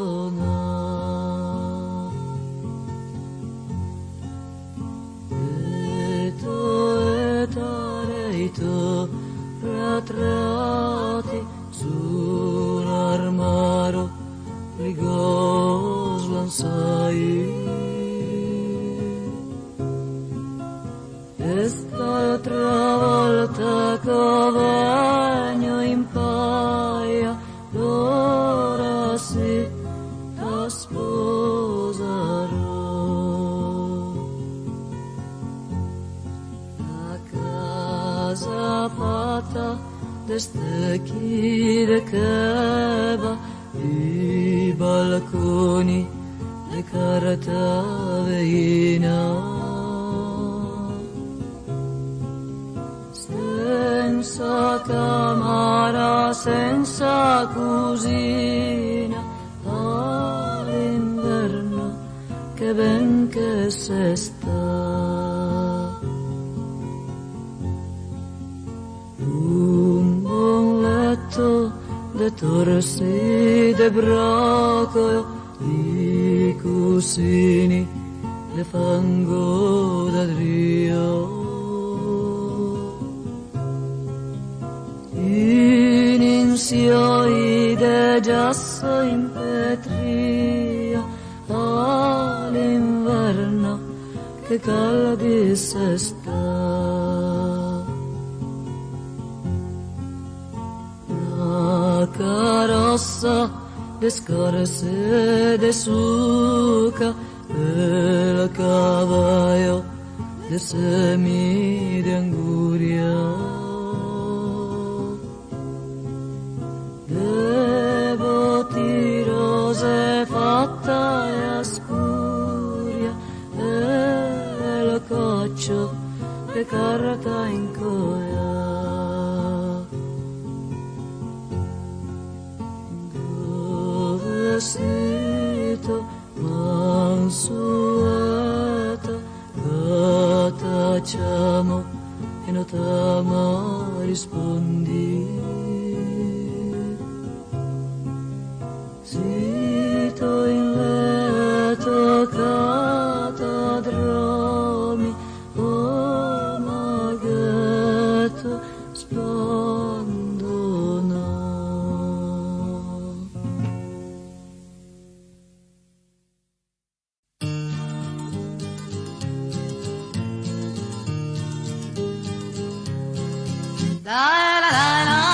Rattrati su un armaro ligos lansai. Esta le stecchine che va, i balconi, le carta veina. Senza camera, senza cucina, all'inverno che ben che se sta. Un buon letto de torsi de broccolo, i cusini le fango da rio. In insioi de giasso in petria, all'inverno che caldi se sta. La carrozza de scorse de suca, il cavallo de semi de anguria. Devoti rose fatta e scuria, e il coccio che carta in coia. Dove sito mansueta, catacciamo e notama rispondi. Sito in letto catadromi, oh maghetto splendona. La la la la.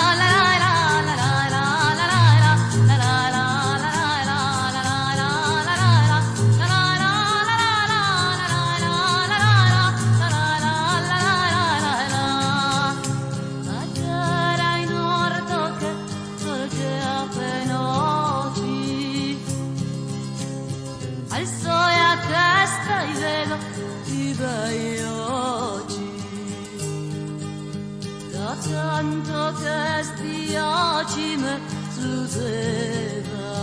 Tanto che stiaci me succedeva,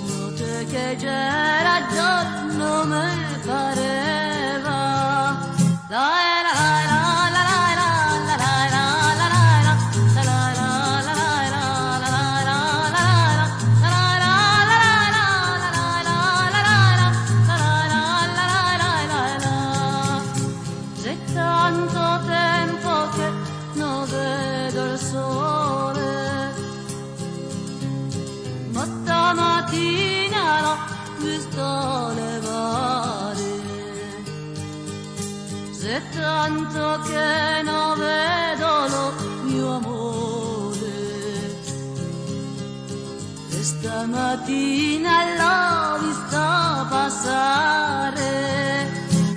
notte che c'era giorno me pareva. La la la la la la la la la la tanto che non vedo lo mio amore, e stamattina l'ho vista passare.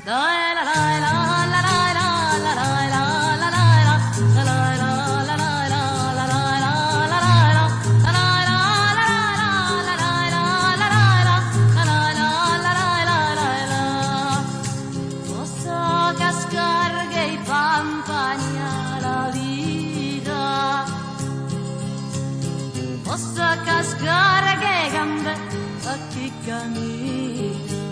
La la la la la la la la la la la la cascare che gambe a chi cammina,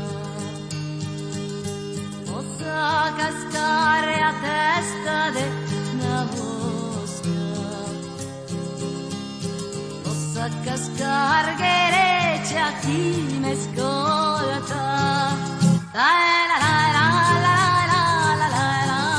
possa cascare a testa di una mosca, possa cascare che rece a chi mi ascolta. La la la la la la la la la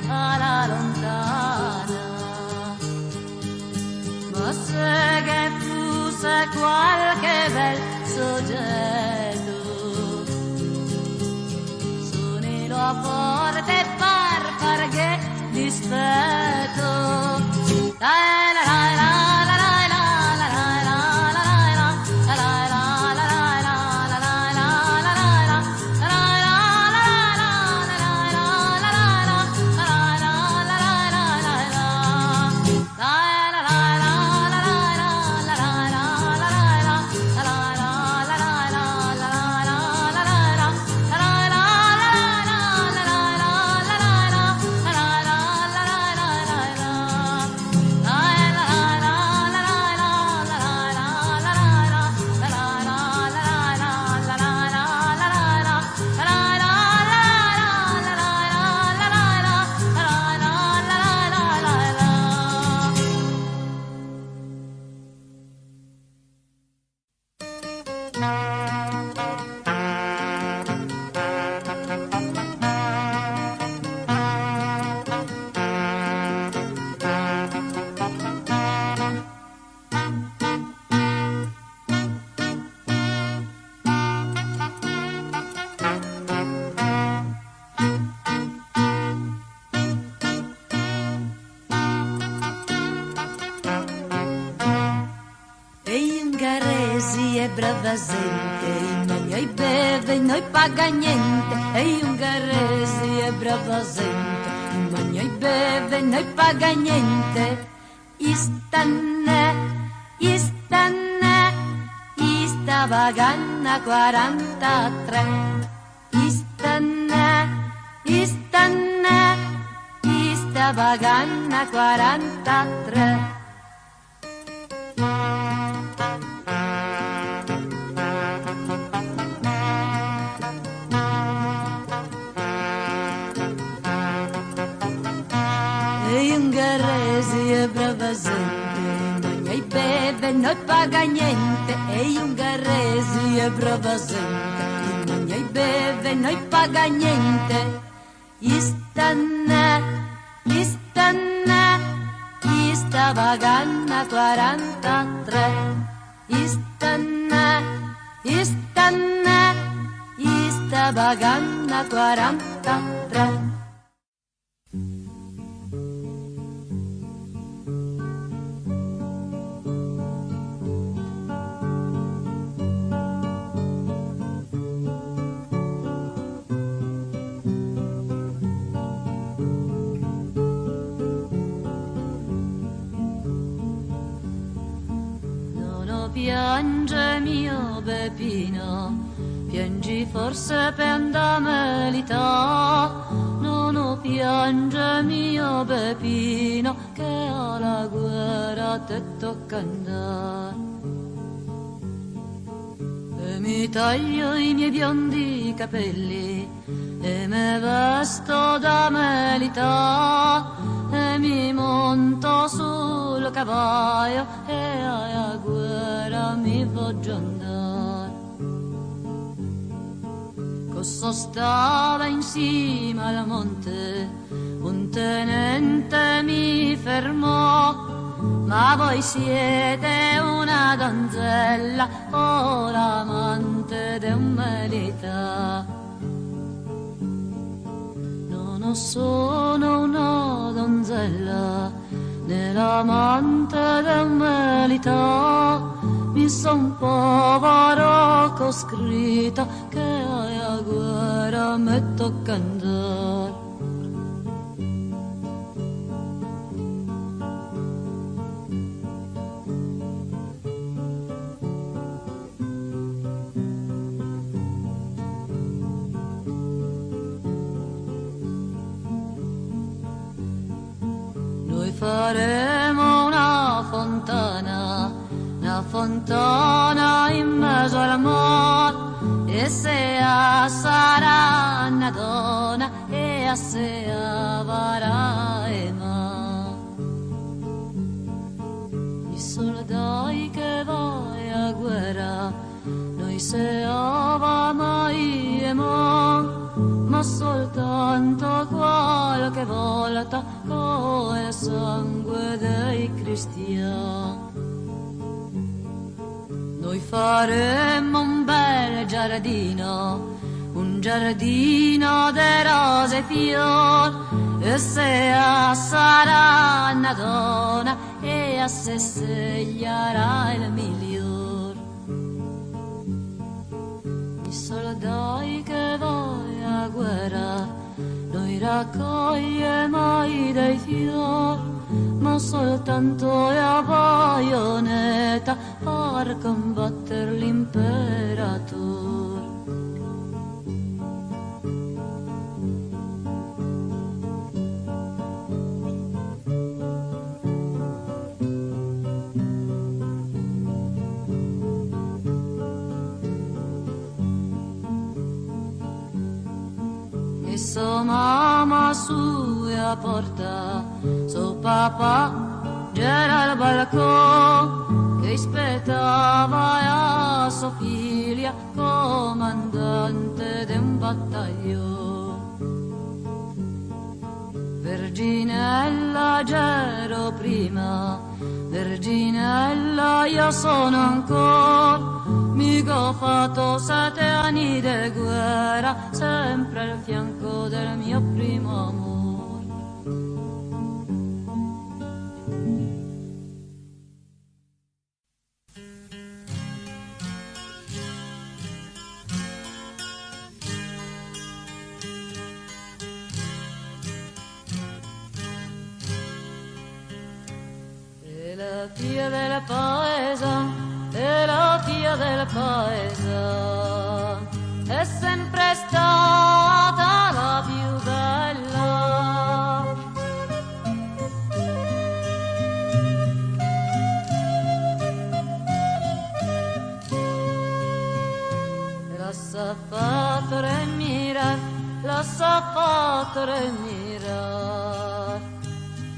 alla lontana, ma se che fosse qualche bel soggetto forte per che dispetto. La la la la. Brava gente, noi beve, noi paga niente, e ungheresi e brava gente, ma noi beve, noi paga niente. Istanne, ista vaganna 43. Istanne, ista vaganna 43. Brava gente, noi beve, noi paga niente, e ungheresi e brava gente, noi beve, noi paga niente. Istanne, ista vaganna 43. Istanne, ista vaganna 43. Piange mio Peppino, piangi forse per melità. Non piange mio Peppino, che alla guerra te tocca andare. E mi taglio i miei biondi capelli e me vesto da melità, e mi monto sul cavallo e alla guerra mi voglio andare. Cosso stava in cima al monte, un tenente mi fermò: ma voi siete una donzella o l'amante di un militare? Non sono una donzella né l'amante del militare, mi son povero coscritta che alla guerra mi tocca andare. Faremo una fontana in mezzo al mare, e se sarà una donna e a se avrà i soldati che vai a guerra, noi se mai e ma soltanto qualche volta con il sangue dei cristiani. Noi faremo un bel giardino giardino de rose e fior, e se sarà una donna e a se segliarà il miglior. I soldati che vai a guerra non raccoglie mai dei fior, ma soltanto la baionetta per combattere l'imperatore. E so mamma sua porta, so papà c'era al balcone che aspettava a sua figlia comandante di un battaglione. Verginella c'ero prima, Verginella io sono ancora, mica ho fatto 7 anni di guerra, sempre al fianco del mio primo amore. E la figlia del paese, e la figlia del paese è sempre stata la più bella. La sa fattere mirare, la sa fattere mirare,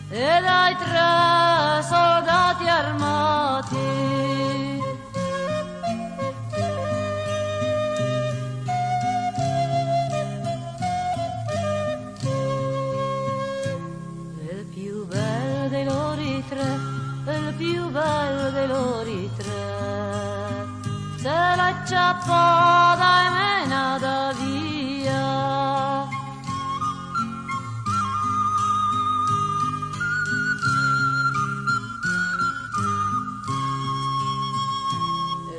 e dai 3 soldati armati il più bello dei loro 3, il più bello dei loro 3 se l'ha acciappata e menata via.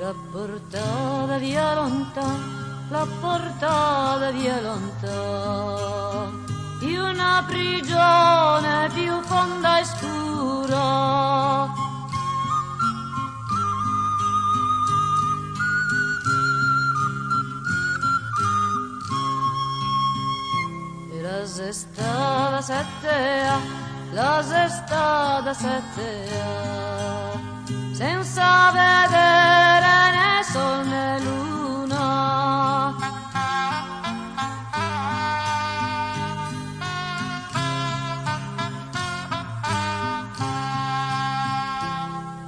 La portata via lontano, la portata via lontano, in una prigione più fonda e scura. E la sestata 7A, la sestata 7A, senza vedere né sol né luna.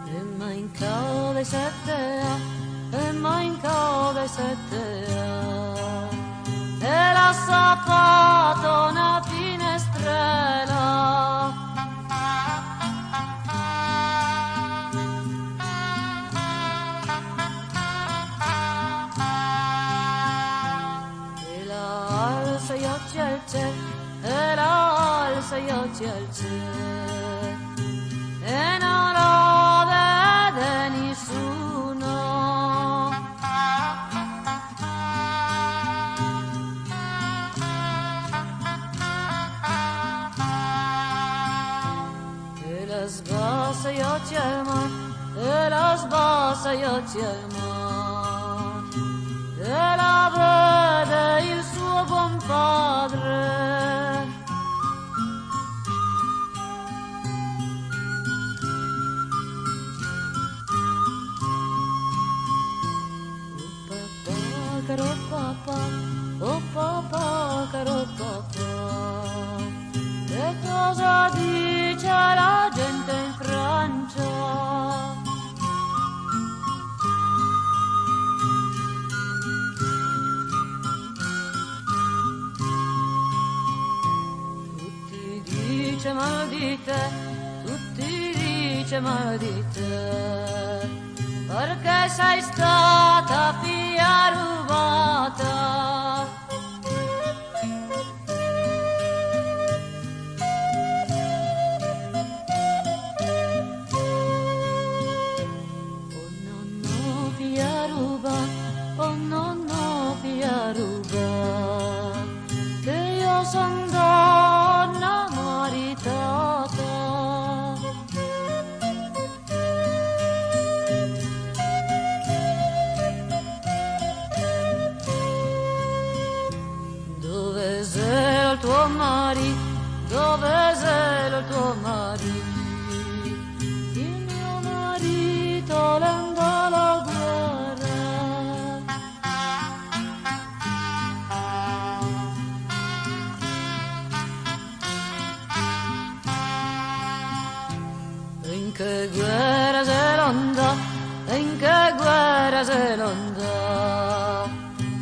E mancava dei 7A, e mancava dei 7A, e l'ha sapato una finestrella. E la alza gli occhi al cielo e non lo vede nessuno. E la sbassa gli occhi al mare, e la sbassa gli occhi al mare, e la vede il suo buon padre. Caro papà, oh papà, caro papà, che cosa dice la gente in Francia? Tutti dice mal di te, tutti dice mal di te, perché sei stata figlia rubata. tuo marito? Dove sei il tuo marito? Il mio marito l'andò alla guerra. In che guerra se l'andò? In che guerra se l'andò?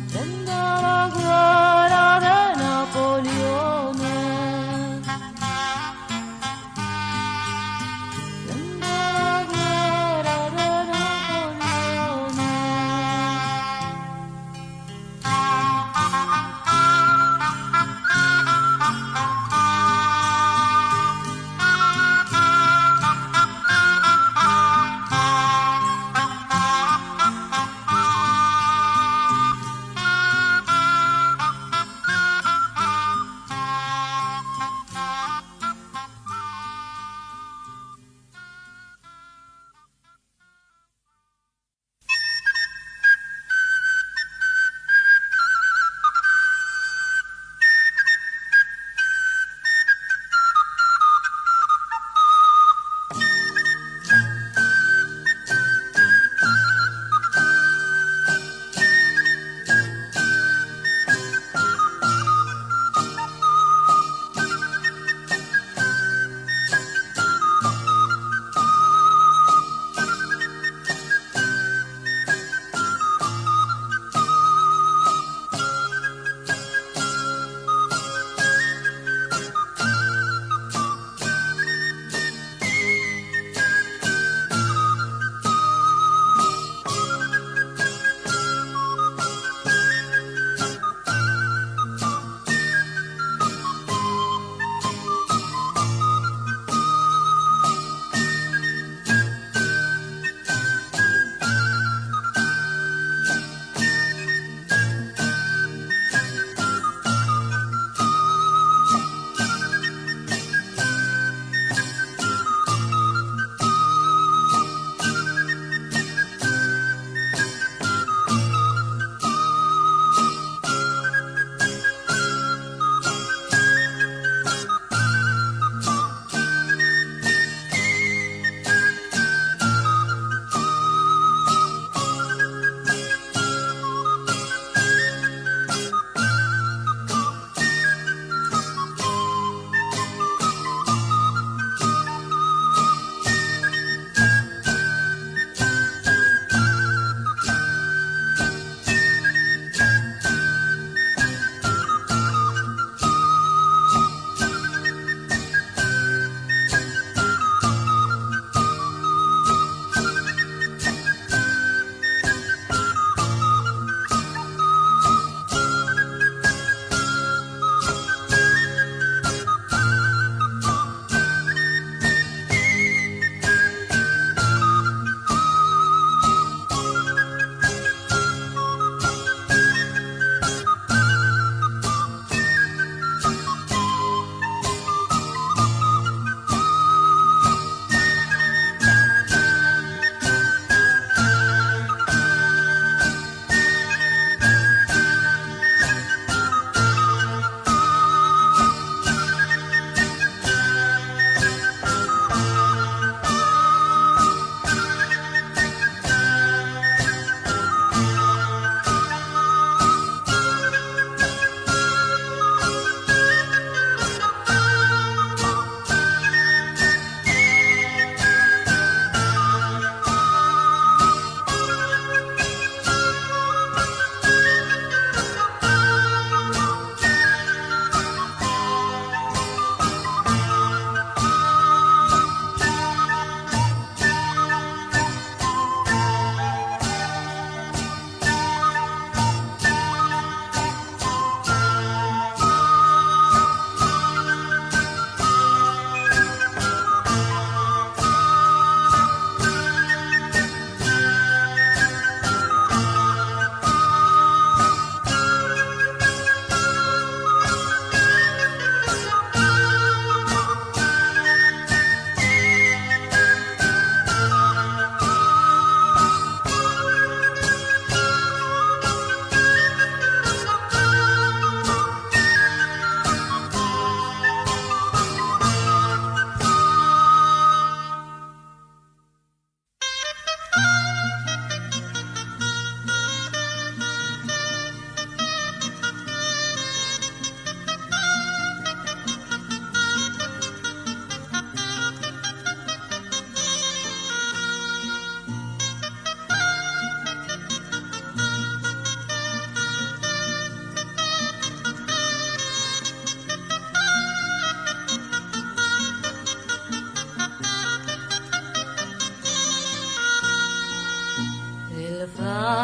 Se andò la guerra di Napoleone. Se andò la guerra di Napoleone.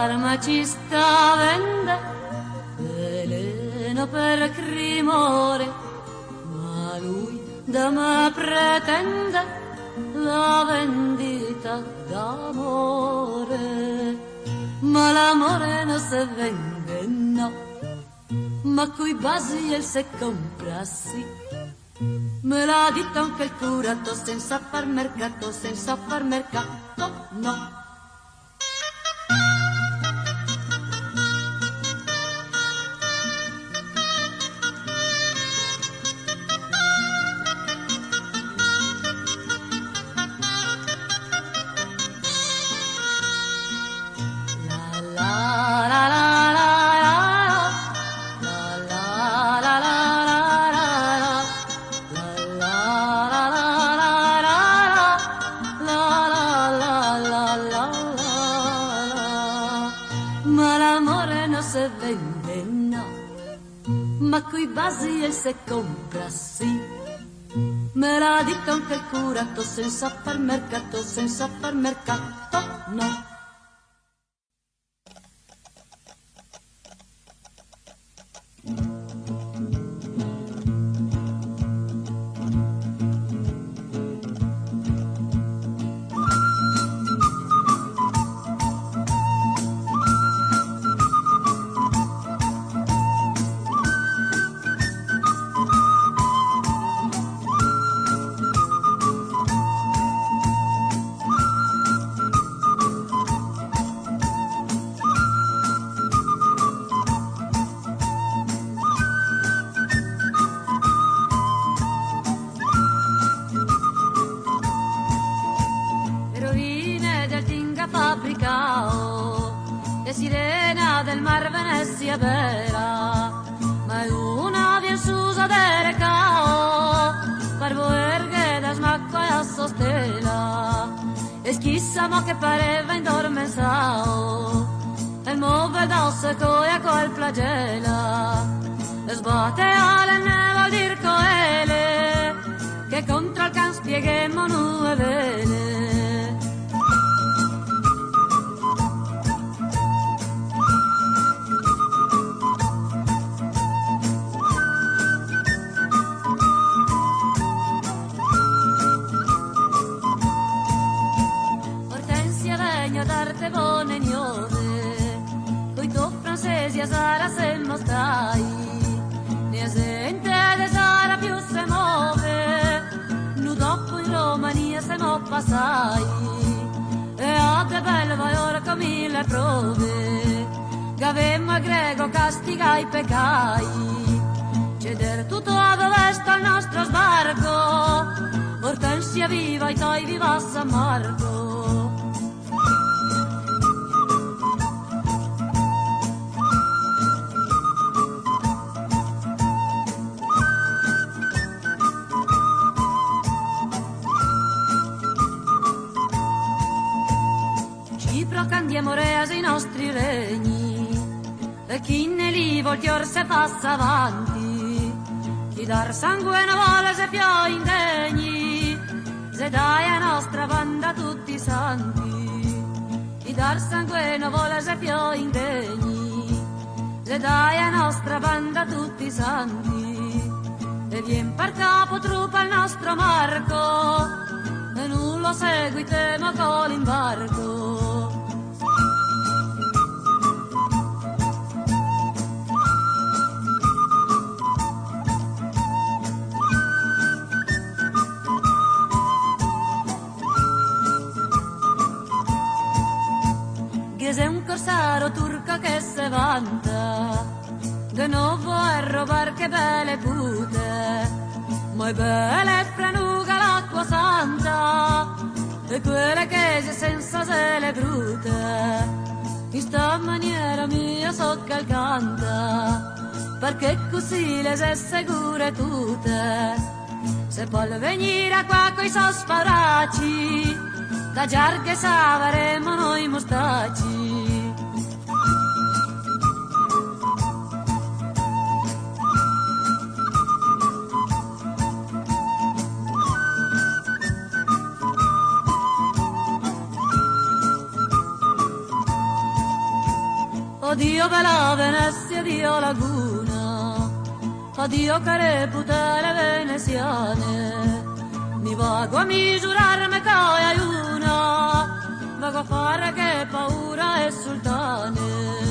farmacista vende veleno per crimore, ma lui da me pretende la vendita d'amore. Ma l'amore non si vende, no, ma coi basi il se compra, sì. Me l'ha detto anche il curato, senza far mercato, no. Ma coi basi e se compra, sì. Me l'ha detto anche il curato, senza far mercato, no. E sirena del mar Venezia vera, ma è una vien susa delle cao, parvo erghe da smacco e a sostela, e schissa mo che pareva indormensao, e muove d'osse coia col flagela, e sbatte ale ne vuol dir coele, che contro il can spieghemmo nu e vele. D'arte buone gnose, coi tuoi francesi a Sara se non stai, ne sente de Sara più se muove, nu dopo in Romania se mo passai, e a te belle vai ora con mille prove, gavemmo e grego castiga i peccai, ceder tutto a dove sta il nostro sbarco, Ortensia viva e toi viva San Marco. Andiamo resi i nostri regni e chi ne li voltior se passa avanti, chi dar sangue non vuole se più indegni, se dai a nostra banda tutti santi, chi dar sangue non vuole se più indegni, se dai a nostra banda tutti santi, e vien per capo truppa il nostro Marco e non lo seguitemo con l'imbarco. È un corsaro turco che se vanta de nuovo a robar che belle pute, ma è bella e frenuga l'acqua santa e quelle che se senza se le brute. In sta maniera mia so che il canta, perché così le se sicure tutte, se può venire qua coi sosparacci, da giarche savaremo noi mostaci. Addio bella Venezia, addio laguna, addio care putere veneziane. Mi vago a misurarmi che hai una, vago a fare che paura e sultane.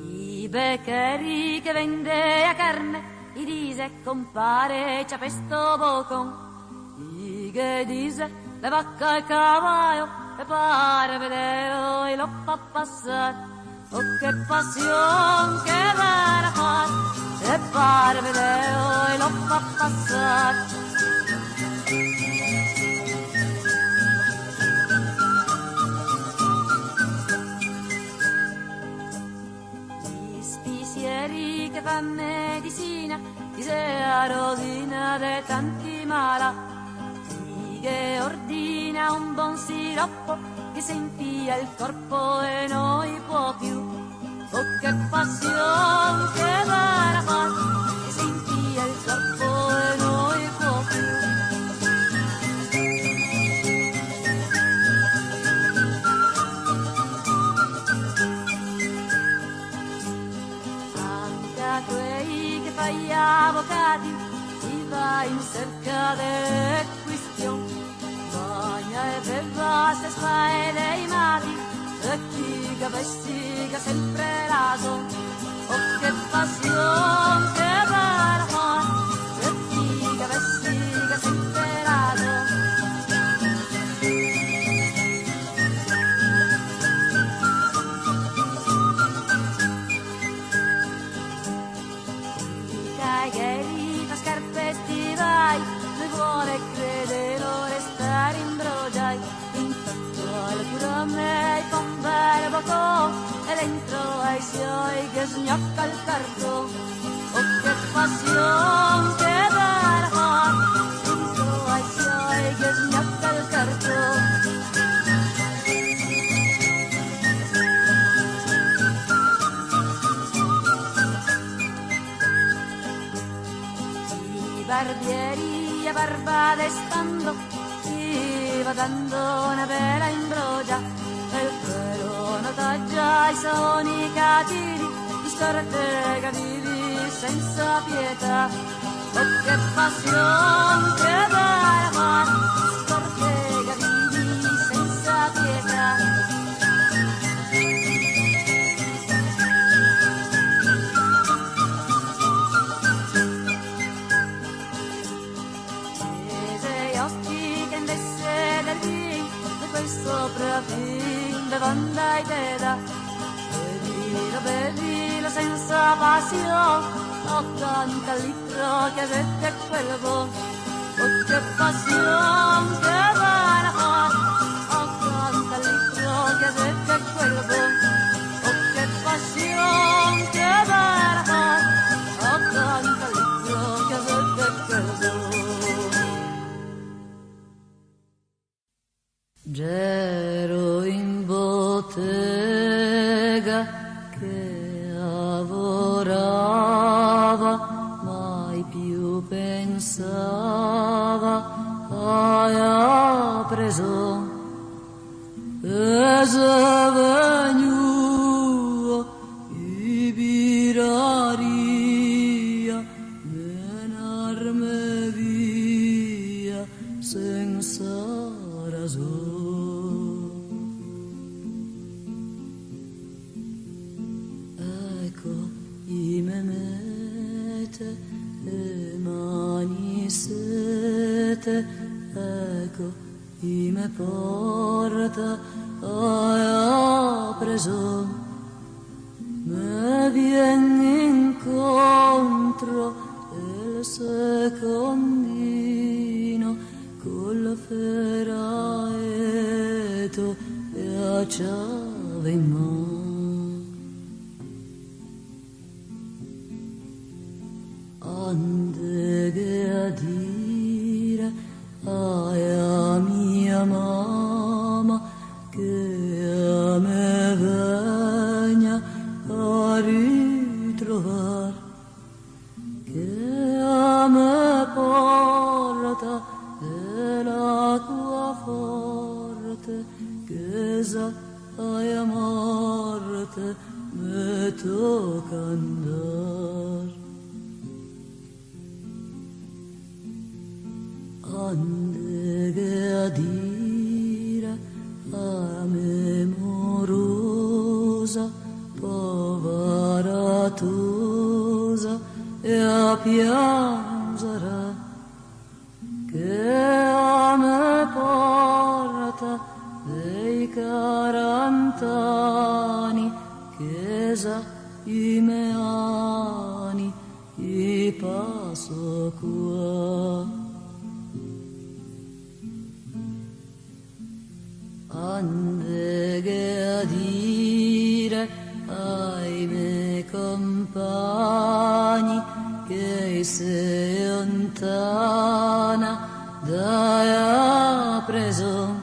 I beccheri che vende a carne, i dise compare c'ha questo bocon, i che dise le vacca e il cavallo, e pare vedere e lo fa passare. Oh che passione che vera far, e pare vedere e lo fa passare. Che fa medicina, di se a rosina de tanti mala, che ordina un buon siroppo che si infia il corpo e non può più. Oh che passione che vera fa, che si infia il corpo e non può più. Quei che fa gli avvocati si va in cerca delle questioni, bagna e beva se fa e dei mati, e chi che vestiga sempre raso. Oh che passione che vera fa, e chi che vestiga sempre raso. Mi vuole crederlo restare in brogiai, intanto alla cura me fa un bel bocco e dentro ai suoi che sgnocca il carto. Oh che passione che vera fa, dentro ai suoi che sgnocca il carto. Barbieri a barba destando, ti va dando una bella imbrogia, e il pelo notaggia i soni cattivi, di scorte che vivi senza pietà. Oh che passione che vera fa, scorte che vivi senza pietà. Sopra fin bevanda e da, bevilo senza passione, 80 litri che sette quel buon. Oh che passione che vera fa, 80 litri che sette quel buon. Oh che passione che vera fa, 80 litri che sette quel buon. C'ero in bottega che lavorava, mai più pensava, hai preso e se vegnuo i biraria, menarme via senza ragione. I me mette le mani sete, ecco, i me porta, hai preso, me viene incontro il secondino con baciava in mano. Ande che a dire a mia mamma che a me vegna a ritrovare, che a me porta della tua forte, che sa a morte me tocca andar. Ande che a dire a me morosa, povera tosa, e a piangere, che a me porta dei 40 anni, che sa i miei anni, i passo qua. Ande che a dire ai miei compagni che sei lontana dai ha preso,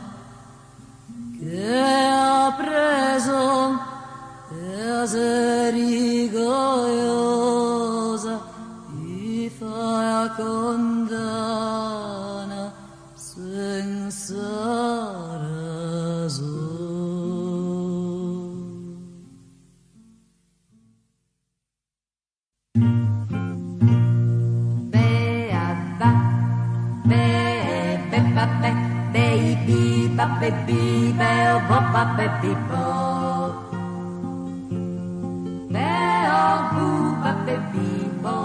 che ha preso e a sei rigogliosa gli fai a condanna senza baby, baby, bell, baby, bo. Bell, boo, baby, bo,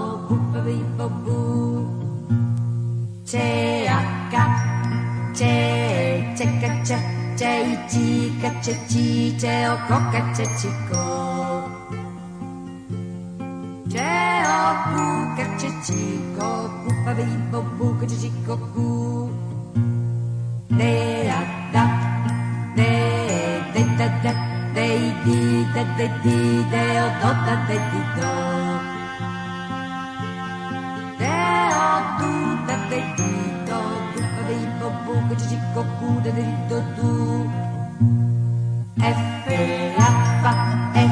baby, bo, boo. C'è H, c'è caccia, c'è I C, caccia C, c'è O, caccia cico. C'è O, bu, caccia cico, baby, bo, bu, caccia cico, bu. De da de da da de di da de di de o do da de di do de o du da de di do du pa de bo bu che ci co cu da de do du F A fa F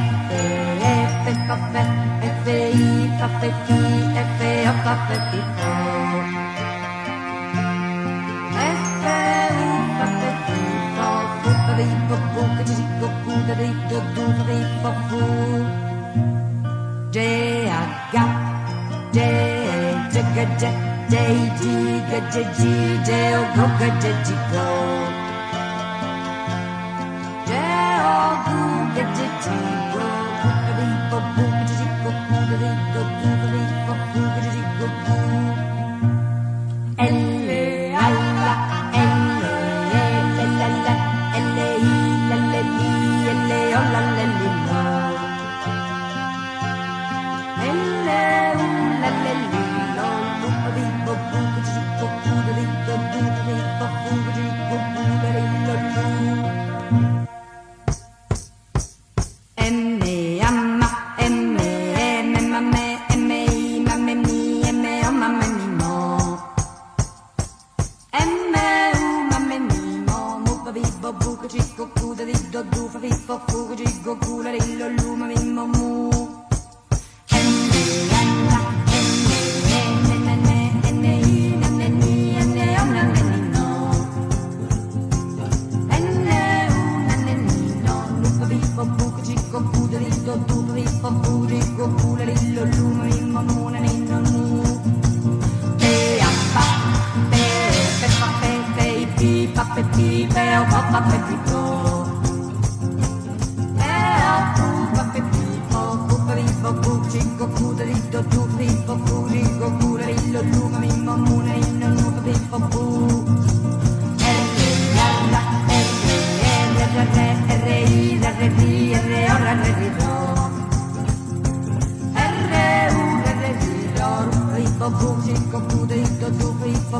fa fa F I fa fa fi F O fa fa fi fo J J G G G J O G G G go J O G G G go Bo Bo G G go Bo Bo Bo G G go L A L L L I L L I L O L L L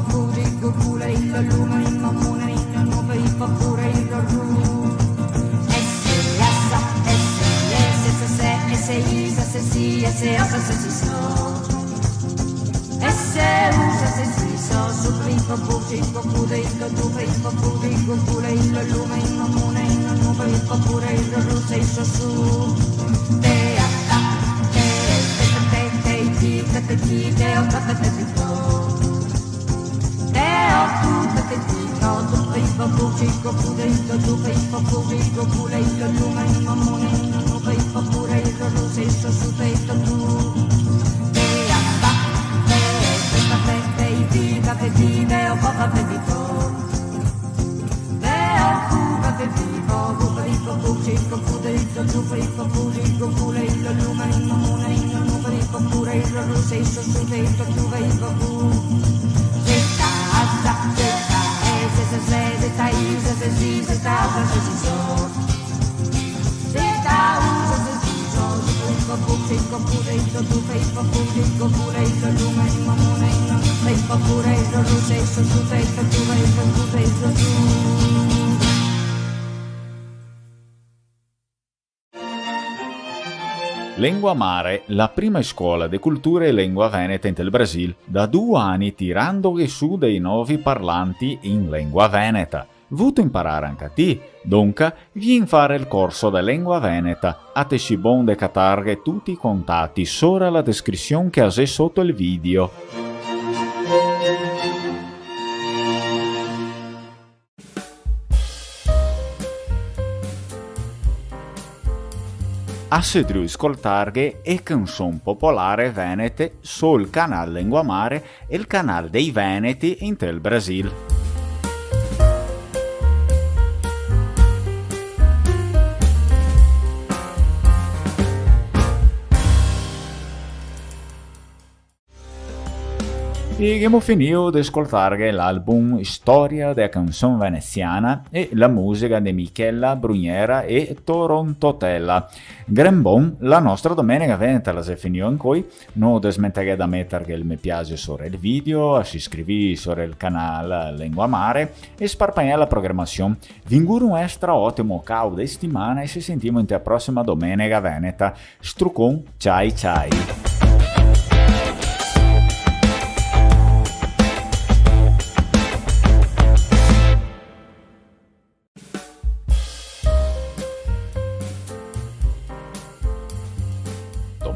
Fury, go, pure, il lume, il mamone, il nome, il papure, il fa buci, fa pure il tu fa pure il pure il lume in comune in nube fa pure il russe il su te atta te te o te Teo tu te dico, tu fai fa buci, pure il tu fai pure il lume in comune in nube fa pure il russe il su te tu te atta te vive o cosa te dico pure il lume in comune in nube fa pure il russe il su te tu vai fa Lengua Mare, la prima scuola di cultura e lingua veneta in Brasil, da 2 anni tirando su dei nuovi parlanti in lingua veneta. Vuto imparare anche a te, dunque vieni fare il corso di lingua veneta. A te si bon de catarghe tutti i contatti sopra la descrizione che hai sotto il video. Assedru ascoltarghe e canzone popolare venete sul canale Lengua Mare e il canale dei Veneti in tel Brasil. E abbiamo finito di ascoltare l'album Storia della canzone veneziana e la musica di Michela Bruniera e Torontotella. Gran bon, la nostra domenica veneta la si finita in cui, non smettere da mettere il mi piace sopra il video, si iscrivi sopra il canale Lengua Mare e sparpagnare la programmazione. Vi auguro un extra ottimo cauda e settimana e ci sentiamo in la prossima domenica veneta. Strucon, ciao ciao!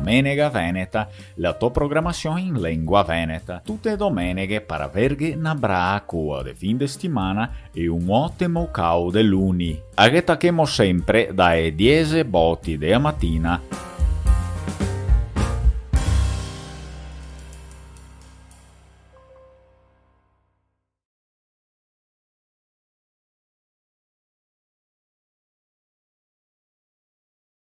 Domenica Veneta, la tua programmazione in lingua veneta. Tutte domeniche per averghe una bracua di fin di settimana e un ottimo cau de luni. Aghetachemo sempre dalle 10 botti della mattina.